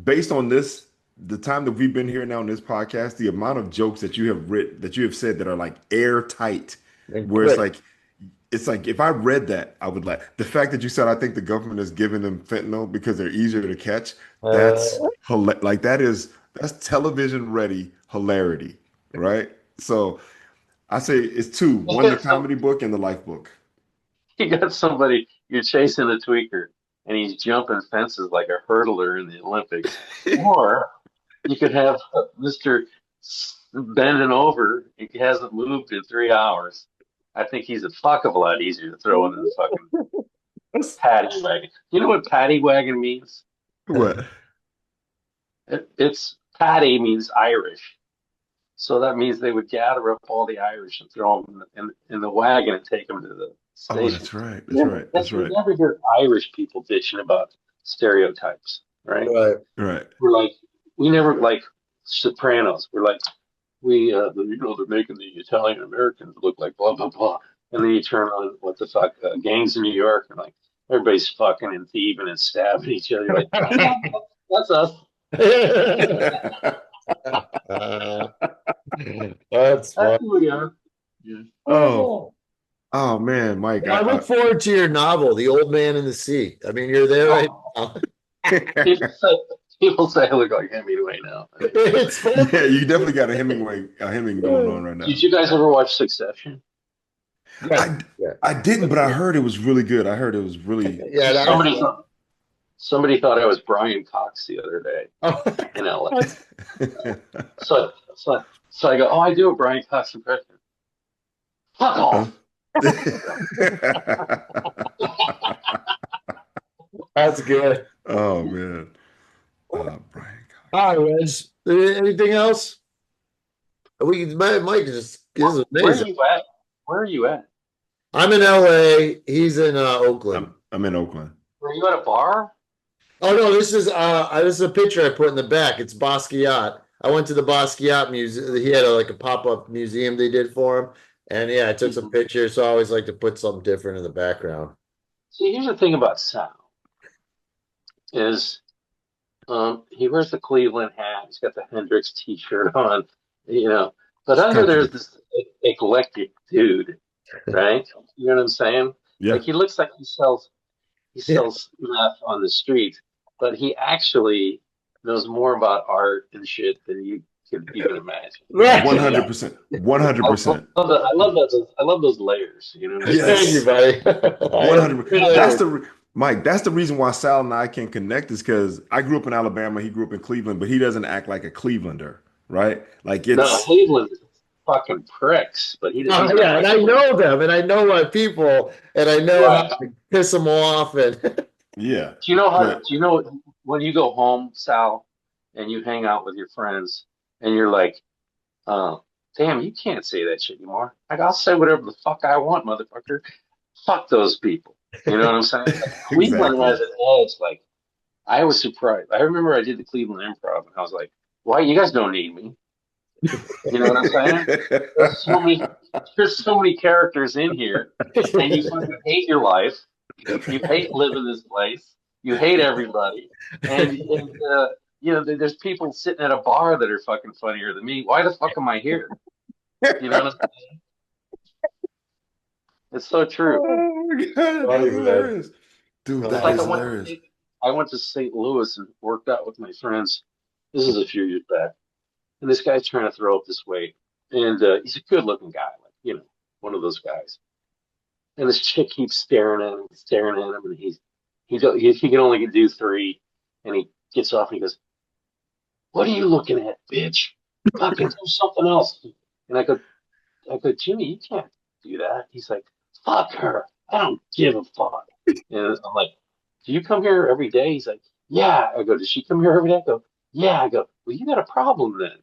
based on this, the time that we've been here now in this podcast, the amount of jokes that you have written, that you have said that are like airtight, And where quick. it's like if I read that, I would like the fact that you said I think the government is giving them fentanyl because they're easier to catch. Uh, Like that's television ready hilarity, right? So I say it's two. One, the comedy book and the life book. You got somebody, you're chasing a tweaker and he's jumping fences like a hurdler in the Olympics. Or you could have Mr. bending over. He hasn't moved in 3 hours. I think he's a fuck of a lot easier to throw into the fucking paddy wagon. You know what paddy wagon means? What? It's paddy means Irish. So that means they would gather up all the Irish and throw them in the wagon and take them to the station. Oh, that's right. That's right. That's right. You never hear Irish people bitching about stereotypes, right? Right. We're like, we never like Sopranos. We're like, they're making the Italian Americans look like blah blah blah, and then you turn on what the fuck gangs in New York, and like everybody's fucking and thieving and stabbing each other. You're like, that's us. That's fun. Who we are. Yeah. Oh man, Mike. I look forward to your novel, The Old Man in the Sea. I mean, you're there right now. People say I look like Hemingway now. It's fun. Yeah, you definitely got a Heming going on right now. Did you guys ever watch Succession? I didn't, but I heard it was really good. I heard it was really. Yeah, somebody thought I was Brian Cox the other day in LA. So I go, I do a Brian Cox impression. Fuck off. That's good. Oh man. Brian Cox. All right, Reg. Anything else? Mike is amazing. Where are you at? I'm in LA. He's in Oakland. I'm in Oakland. Were you at a bar? Oh no, this is a picture I put in the back. It's Basquiat. I went to the Basquiat museum. He had a pop-up museum they did for him. And yeah, I took some pictures. So I always like to put something different in the background. See, here's the thing about Sal is he wears the Cleveland hat. He's got the Hendrix t-shirt on, but under there's this eclectic dude, right? You know what I'm saying? Yeah. Like he looks like he sells meth on the street, but he actually knows more about art and shit than you could even imagine. 100%. 100%. I love those layers. You know what I mean? Yes. Thank you, buddy. 100%. That's the reason why Sal and I can connect is because I grew up in Alabama, he grew up in Cleveland, but he doesn't act like a Clevelander, right? Like it's Cleveland is fucking pricks, but he doesn't. Yeah, and I know them, and I know my people, and I know how to piss them off. And yeah. Do you know when you go home, Sal, and you hang out with your friends, and you're like, damn, you can't say that shit anymore. Like, I'll say whatever the fuck I want, motherfucker. Fuck those people. You know what I'm saying? Like, Cleveland has an edge. Like, I was surprised. I remember I did the Cleveland Improv, and I was like, why? You guys don't need me. You know what I'm saying? There's so many characters in here, and you fucking hate your life. You hate living this place. You hate everybody. And there's people sitting at a bar that are fucking funnier than me. Why the fuck am I here? You know what I'm saying? It's so true. Oh my God, that's hilarious. Dude, that is hilarious. I went to St. Louis and worked out with my friends. This is a few years back. And this guy's trying to throw up this weight. And he's a good-looking guy, one of those guys. And this chick keeps staring at him, and he can only do 3. And he gets off and he goes, "What are you looking at, bitch? Fucking do something else." And I go, "Jimmy, you can't do that." He's like, "Fuck her. I don't give a fuck." And I'm like, "Do you come here every day?" He's like, "Yeah." I go, "Does she come here every day?" I go, "Yeah." I go, "Well, you got a problem then."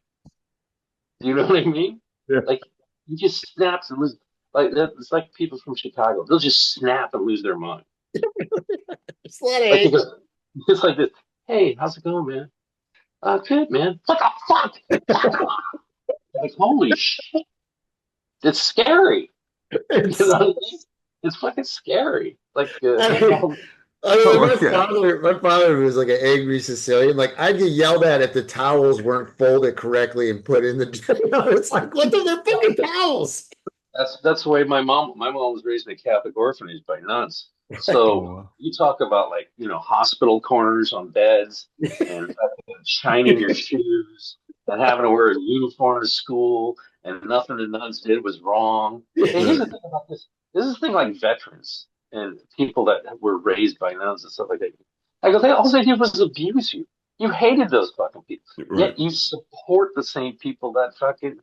You know what I mean? Yeah. Like, he just snaps and loses. Like, it's like people from Chicago. They'll just snap and lose their mind. It's like this. "Hey, how's it going, man?" "Good, man." "What the fuck?" Like, holy shit. It's scary. It's fucking scary. Like, my father was like an angry Sicilian. Like, I'd get yelled at if the towels weren't folded correctly and put in the. It's like, what are their fucking towels? That's the way my mom was raised in a Catholic orphanage by nuns. So you talk about hospital corners on beds and shining your shoes. and having to wear a uniform to school, and nothing the nuns did was wrong. And here's the thing about this. This is the thing like veterans and people that were raised by nuns and stuff like that. I go, all they did was abuse you. You hated those fucking people. Right. Yet you support the same people that fucking,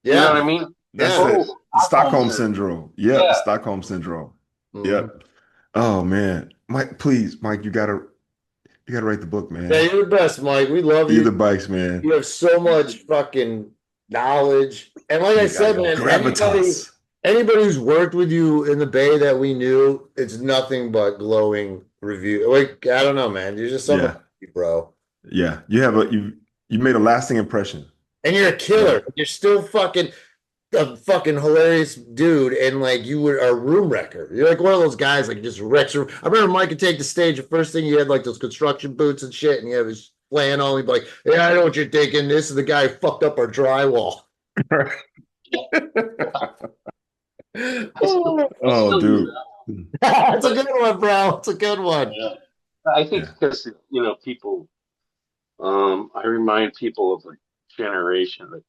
Yeah. you know what I mean? That's Yeah. it. Stockholm syndrome. Yep. Yeah. Stockholm syndrome. Mhm. Yep. Oh man. Mike, please, Mike, you gotta write the book, man. Yeah, you're the best, Mike. We love You're you. the bikes, man. You have so much fucking knowledge. And like I said, man, Gravitas. anybody who's worked with you in the Bay that we knew, it's nothing but glowing review. Like, I don't know, man. You're just somebody, bro. Yeah. You made a lasting impression. And you're a killer. You're still fucking a fucking hilarious dude, and like you were a room wrecker. You're like one of those guys like just wrecks. I remember Mike could take the stage. The first thing you had like those construction boots and shit, and you have his flannel. He'd be like, "Yeah, I know what you're thinking. This is the guy who fucked up our drywall." Oh, dude. That's a good one, bro. It's a good one. Yeah. I think because people, I remind people of a generation that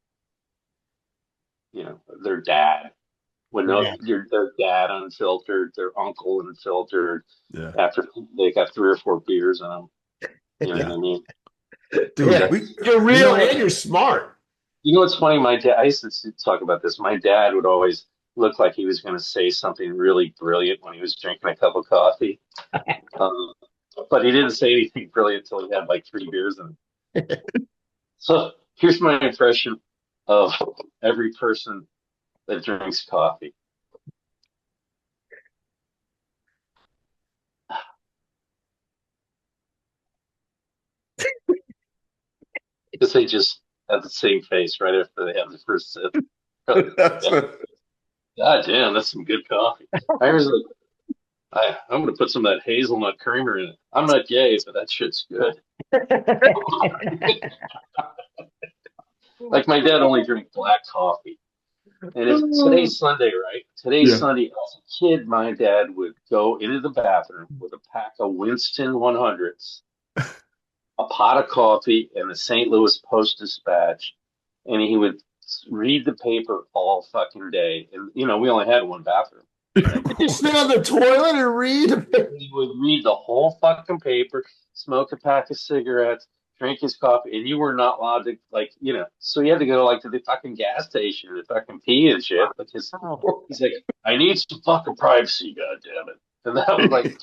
their dad, their dad unfiltered, their uncle unfiltered. Yeah. After they got 3 or 4 beers in them, you know what I mean? Dude, you're real and you're smart. You know what's funny? My dad. I used to talk about this. My dad would always look like he was going to say something really brilliant when he was drinking a cup of coffee, but he didn't say anything brilliant until he had like 3 beers in him. So here's my impression of every person that drinks coffee. Because they just have the same face right after they have the first sip. God damn, that's some good coffee. I'm going to put some of that hazelnut creamer in it. I'm not gay, but that shit's good. Like my dad only drank black coffee. And if today's Sunday, right? Today's Sunday. As a kid, my dad would go into the bathroom with a pack of Winston 100s, a pot of coffee, and the St. Louis Post-Dispatch, and he would read the paper all fucking day. And we only had one bathroom. You sit on the toilet and read. He would read the whole fucking paper, smoke a pack of cigarettes, drink his coffee, and you were not allowed to, so you had to go, to the fucking gas station to fucking pee and shit, because he's like, I need some fucking privacy, goddammit. And that was like,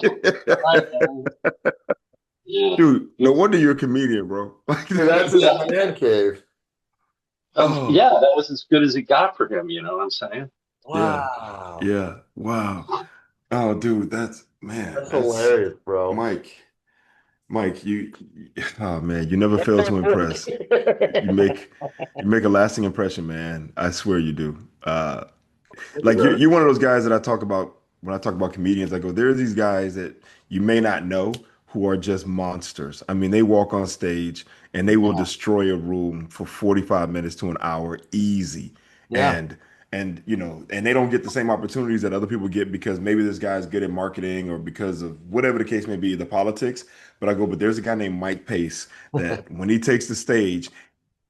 yeah. Dude, no wonder you're a comedian, bro. That's his man cave. Yeah, that was as good as it got for him, you know what I'm saying? Wow. Yeah. Wow. Oh, dude, that's hilarious, bro. Mike, you never fail to impress. You make a lasting impression, man. I swear you do. You're one of those guys that I talk about when I talk about comedians. I go, there are these guys that you may not know who are just monsters. I mean, they walk on stage and they will destroy a room for 45 minutes to an hour easy. Yeah. And they don't get the same opportunities that other people get because maybe this guy's good at marketing or because of whatever the case may be, the politics. But there's a guy named Mike Pace that when he takes the stage,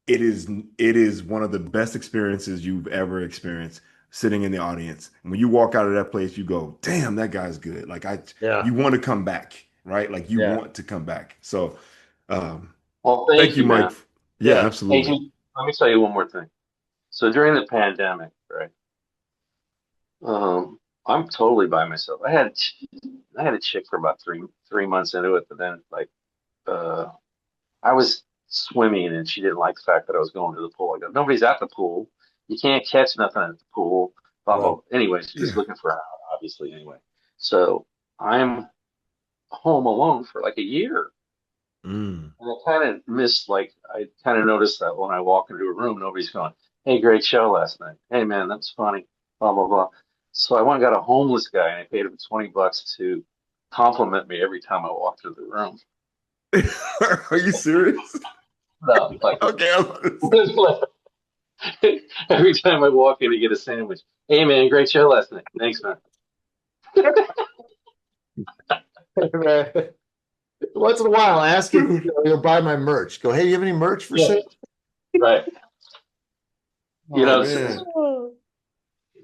it is one of the best experiences you've ever experienced sitting in the audience. And when you walk out of that place, you go, damn, that guy's good. You want to come back, right? Want to come back. So, thank you, Mike. Man. Yeah, absolutely. Hey, let me tell you one more thing. So during the pandemic, right? I'm totally by myself. I had a chick for about three months into it, but then I was swimming and she didn't like the fact that I was going to the pool. I go, nobody's at the pool. You can't catch nothing at the pool. Blah, blah. Anyways, she's looking for out, obviously. Anyway, so I'm home alone for like a year. And I kind of noticed that when I walk into a room, nobody's going, hey, great show last night. Hey, man, that was funny. Blah, blah, blah. So I went and got a homeless guy and I paid him $20 to compliment me every time I walked through the room. Are you serious? No. Okay. Every time I walk in to get a sandwich. Hey, man, great show last night. Thanks, man. Once in a while, ask if he'll buy my merch. Go, hey, you have any merch for sale? Right. You know, man.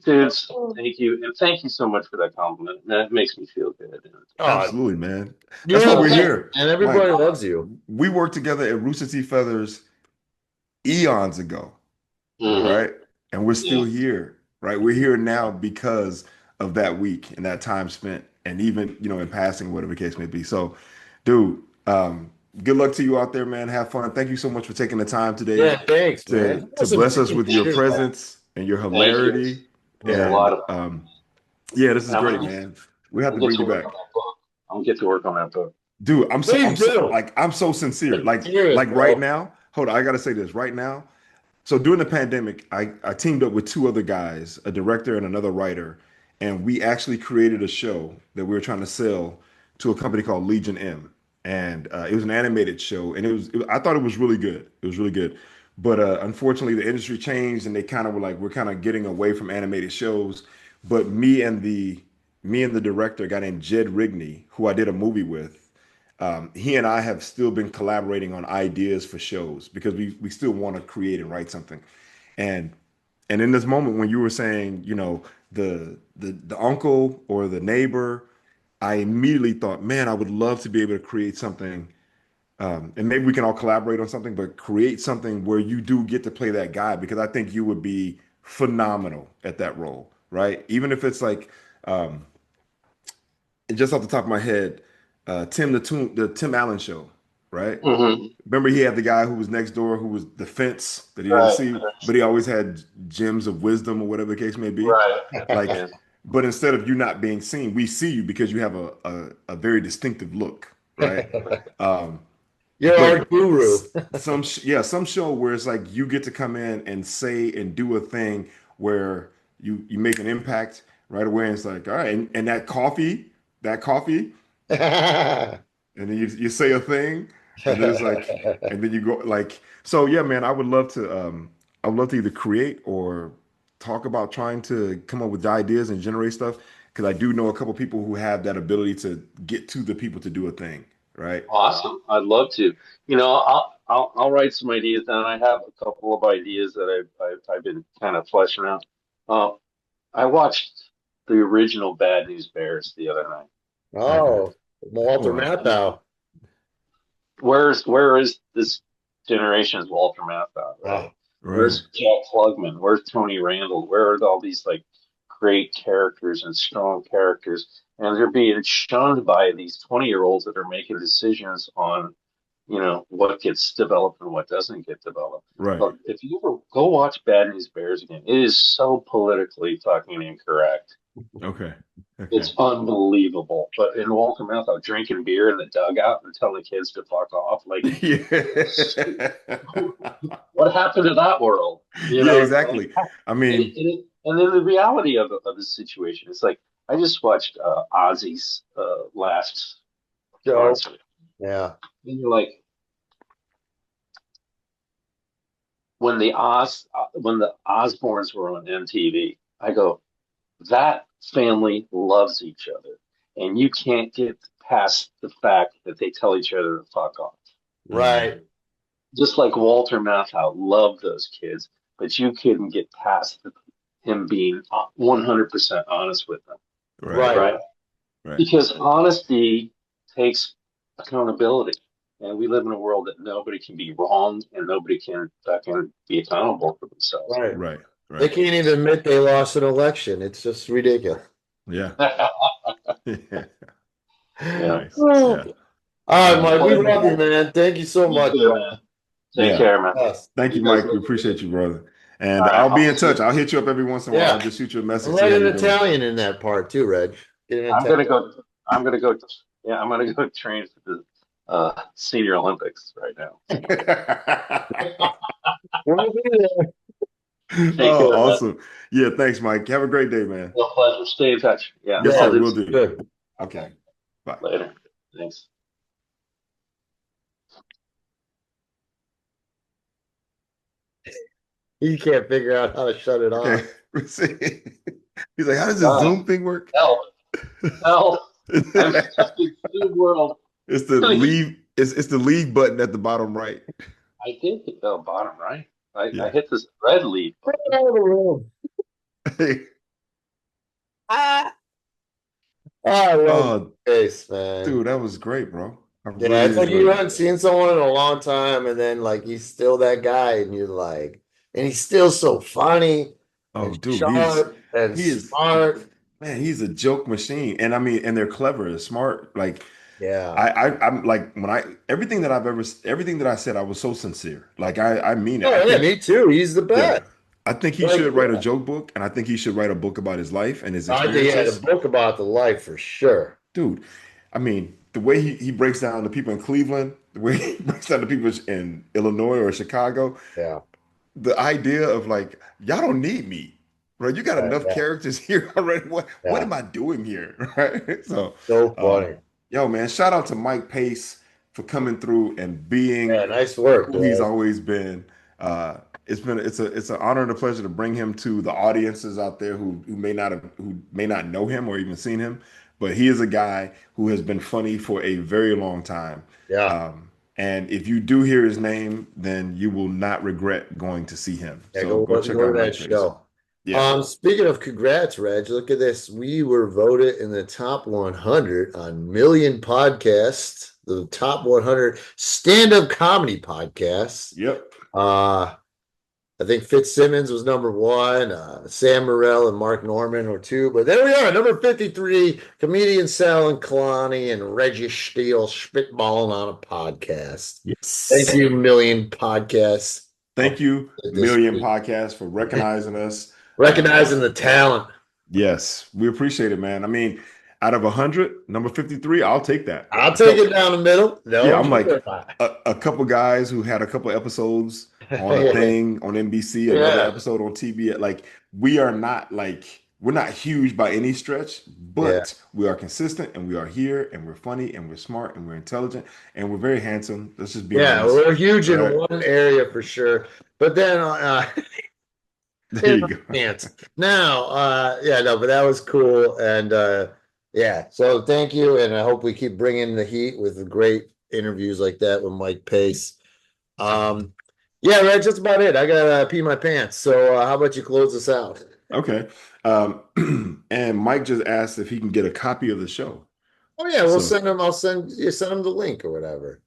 dudes, thank you. And thank you so much for that compliment. That makes me feel good. Oh, Absolutely, man. That's you're why the we're best, here. and Mike, everybody loves you. we worked together at Rooster Teeth Feathers eons ago, Mhm. right? And we're still Yeah. here, right? We're here now because of that week and that time spent, and even, in passing, whatever the case may be. So, dude, good luck to you out there, man. Have fun. Thank you so much for taking the time today Yeah, thanks, man. to Awesome bless us seeing with you your too, man. presence and your Thank you. hilarity. It was a Yeah. lot And of fun. yeah, this is And I'm great, gonna, man. We have I'm to gonna get bring to you work back. on that book. I'm gonna get to work on that book. Dude, Please do. I'm so sincere. Serious, Like right bro. now, hold on, I gotta say this right now. So during the pandemic, I teamed up with two other guys, a director and another writer, and we actually created a show that we were trying to sell to a company called Legion M. And it was an animated show, and I thought it was really good. It was really good. But unfortunately, the industry changed, and they kind of were like, we're kind of getting away from animated shows. But me and the director, a guy named Jed Rigney, who I did a movie with, he and I have still been collaborating on ideas for shows because we still want to create and write something. And and in this moment when you were saying, the uncle or the neighbor, I immediately thought, man, I would love to be able to create something, and maybe we can all collaborate on something, but create something where you do get to play that guy because I think you would be phenomenal at that role, right? Even if it's like, um, just off the top of my head, the Tim Allen show, right? Hmm. Remember he had the guy who was next door who was the fence that he didn't Right. see, but he always had gems of wisdom or whatever the case may be. Right. Like, Yeah. but instead of you not being seen, we see you because you have a very distinctive look, right? Um, You're our but guru. some show where it's like you get to come in and say and do a thing where you make an impact right away. And it's like, all right, and that coffee, and then you say a thing, and then it's like, and then you go like, so yeah, man, I would love to either create or talk about trying to come up with ideas and generate stuff because I do know a couple people who have that ability to get to the people to do a thing, right? Awesome. I'd love to. I'll write some ideas down. I have a couple of ideas that I've been kind of fleshing out. Uh, I watched the original Bad News Bears the other night. Okay. Oh, Walter Wow. Matthau. Where is this generation's Walter Matthau, right? Oh, Right. Where's Jack Klugman? Where's Tony Randall? Where are all these like great characters and strong characters? And they're being shunned by these 20-year-olds that are making decisions on, what gets developed and what doesn't get developed. Right. But if you ever go watch Bad News Bears again, it is so politically fucking incorrect. Okay. Okay. It's unbelievable. But in Walter Matthau, drinking beer in the dugout and telling kids to fuck off, like, Yeah. what happened to that world? Yeah, Like, exactly. I mean, and then the reality of the situation is like, I just watched Ozzy's last Joe. concert, Yeah. and you're like, when the Osbournes were on MTV, I go, that family loves each other, and you can't get past the fact that they tell each other to fuck off. Right. Just like Walter Matthau loved those kids, but you couldn't get past him being 100% honest with them, right. Right. right? Right. Because honesty takes accountability. And we live in a world that nobody can be wrong and nobody can be accountable for themselves. Right. Right. They Right. can't even admit they lost an election. It's just ridiculous. Yeah. Yeah. Nice. All Yeah. right, Mike. We Well, love you, man. Thank you so You much, too, bro. man. Take yeah. care, man. Yes. Thank you, You guys Mike. We look good. appreciate you, brother. All And right. I'll be in touch. I'll hit you up every once in a while. I'll Yeah. just shoot you a And message, see let how an you're doing. Italian in that part too, Reg. Get an I'm gonna Italian. go. I'm gonna go. Yeah, I'm gonna go train for the Senior Olympics right now. We'll be there. Take Oh, care, man. awesome. Yeah, thanks, Mike. Have a great day, man. Real pleasure. Stay in touch. Yeah, Yes, I'll sir. do Will some. do. Good. Okay. Bye. Later. Thanks. He can't figure out how to shut it Okay. off. He's like, how does this God, Zoom thing work? help. Help. I'm stuck in Zoom world. It's the leave. It's the leave button at the bottom right. I think bottom right. I hit this red leaf. Ah, I love Oh, face, man. dude, that was great, bro. I Yeah, really it's like you enjoyed haven't that. seen someone in a long time, and then like he's still that guy, and you're like, and he's still so funny Oh, and dude, sharp and he is, smart. man, he's a joke machine. And I mean, and they're clever, they're smart. Like Yeah. I'm like when I everything that I said, I was so sincere. Like I mean it. I Oh yeah, think, me too. He's the yeah, best. I think he Like, should write a yeah. joke book, and I think he should write a book about his life and his I think he had a experiences. book about the life for sure. Dude, I mean, the way he breaks down the people in Cleveland, the way he breaks down the people in Illinois or Chicago, Yeah. the idea of like, y'all don't need me, right? You got enough Yeah. characters here already. What Yeah. am I doing here? Right? So, So um, funny. yo, man, shout out to Mike Pace for coming through and being Yeah, nice work, who he's dude. always been. It's an honor and a pleasure to bring him to the audiences out there who may not know him or even seen him, but he is a guy who has been funny for a very long time. Yeah. And if you do hear his name, then you will not regret going to see him. Yeah, So go check go to out that Mike Pace. show. Yeah. Speaking of congrats, Reg, look at this. We were voted in the top 100 on Million Podcasts, the top 100 stand-up comedy podcasts. Yep. Uh, I think Fitzsimmons was number one, Sam Morrell and Mark Norman were two, but there we are, number 53, comedian Sal and Kalani and Reggie Steele spitballing on a podcast. Thank Yes. you, Million Podcasts. Thank you, This Million Podcast, for recognizing us. recognizing the talent. Yes, we appreciate it, man. I mean, out of 100, number 53, I'll take that. I'll A take it couple, down the middle. yeah, No, I'm like sure. a couple guys who had a couple episodes on a Yeah. thing on NBC, another Yeah. episode on TV. Like, we are not like, we're not huge by any stretch, Yeah. but we are consistent and we are here and we're funny and we're smart and we're intelligent and we're very handsome. Let's just be Yeah, honest. we're huge in Right? one area for sure. But then There in you our go. pants. Now, yeah, no, but that was cool. And yeah, so thank you. And I hope we keep bringing the heat with the great interviews like that with Mike Pace. Um, yeah, right, just about it. I gotta pee my pants. So how about you close us out? Okay. And Mike just asked if he can get a copy of the show. Oh yeah, we'll So, send him. I'll send you send him the link or whatever.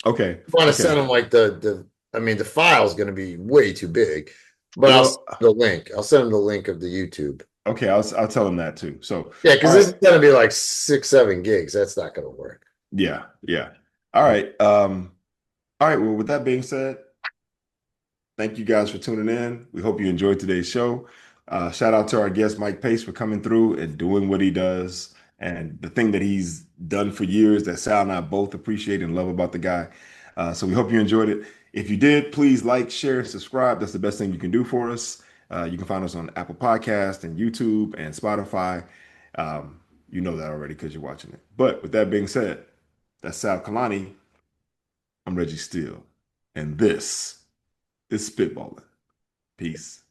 okay. Want to Okay. send him like the I mean the file's gonna be way too big, but I'll send Well, the link. I'll send him the link of the YouTube. okay, I'll tell him that too. So, Yeah, all because this right. is gonna be like 6, 7 gigs. That's not gonna work. Yeah, yeah. All right. All right. Well, with that being said, thank you guys for tuning in. We hope you enjoyed today's show. Shout out to our guest, Mike Pace, for coming through and doing what he does and the thing that he's done for years that Sal and I both appreciate and love about the guy. So we hope you enjoyed it. If you did, please like, share, and subscribe. That's the best thing you can do for us. You can find us on Apple Podcast and YouTube and Spotify. You know that already because you're watching it. But with that being said, that's Sal Kalani. I'm Reggie Steele. And this is Spitballin'. Peace.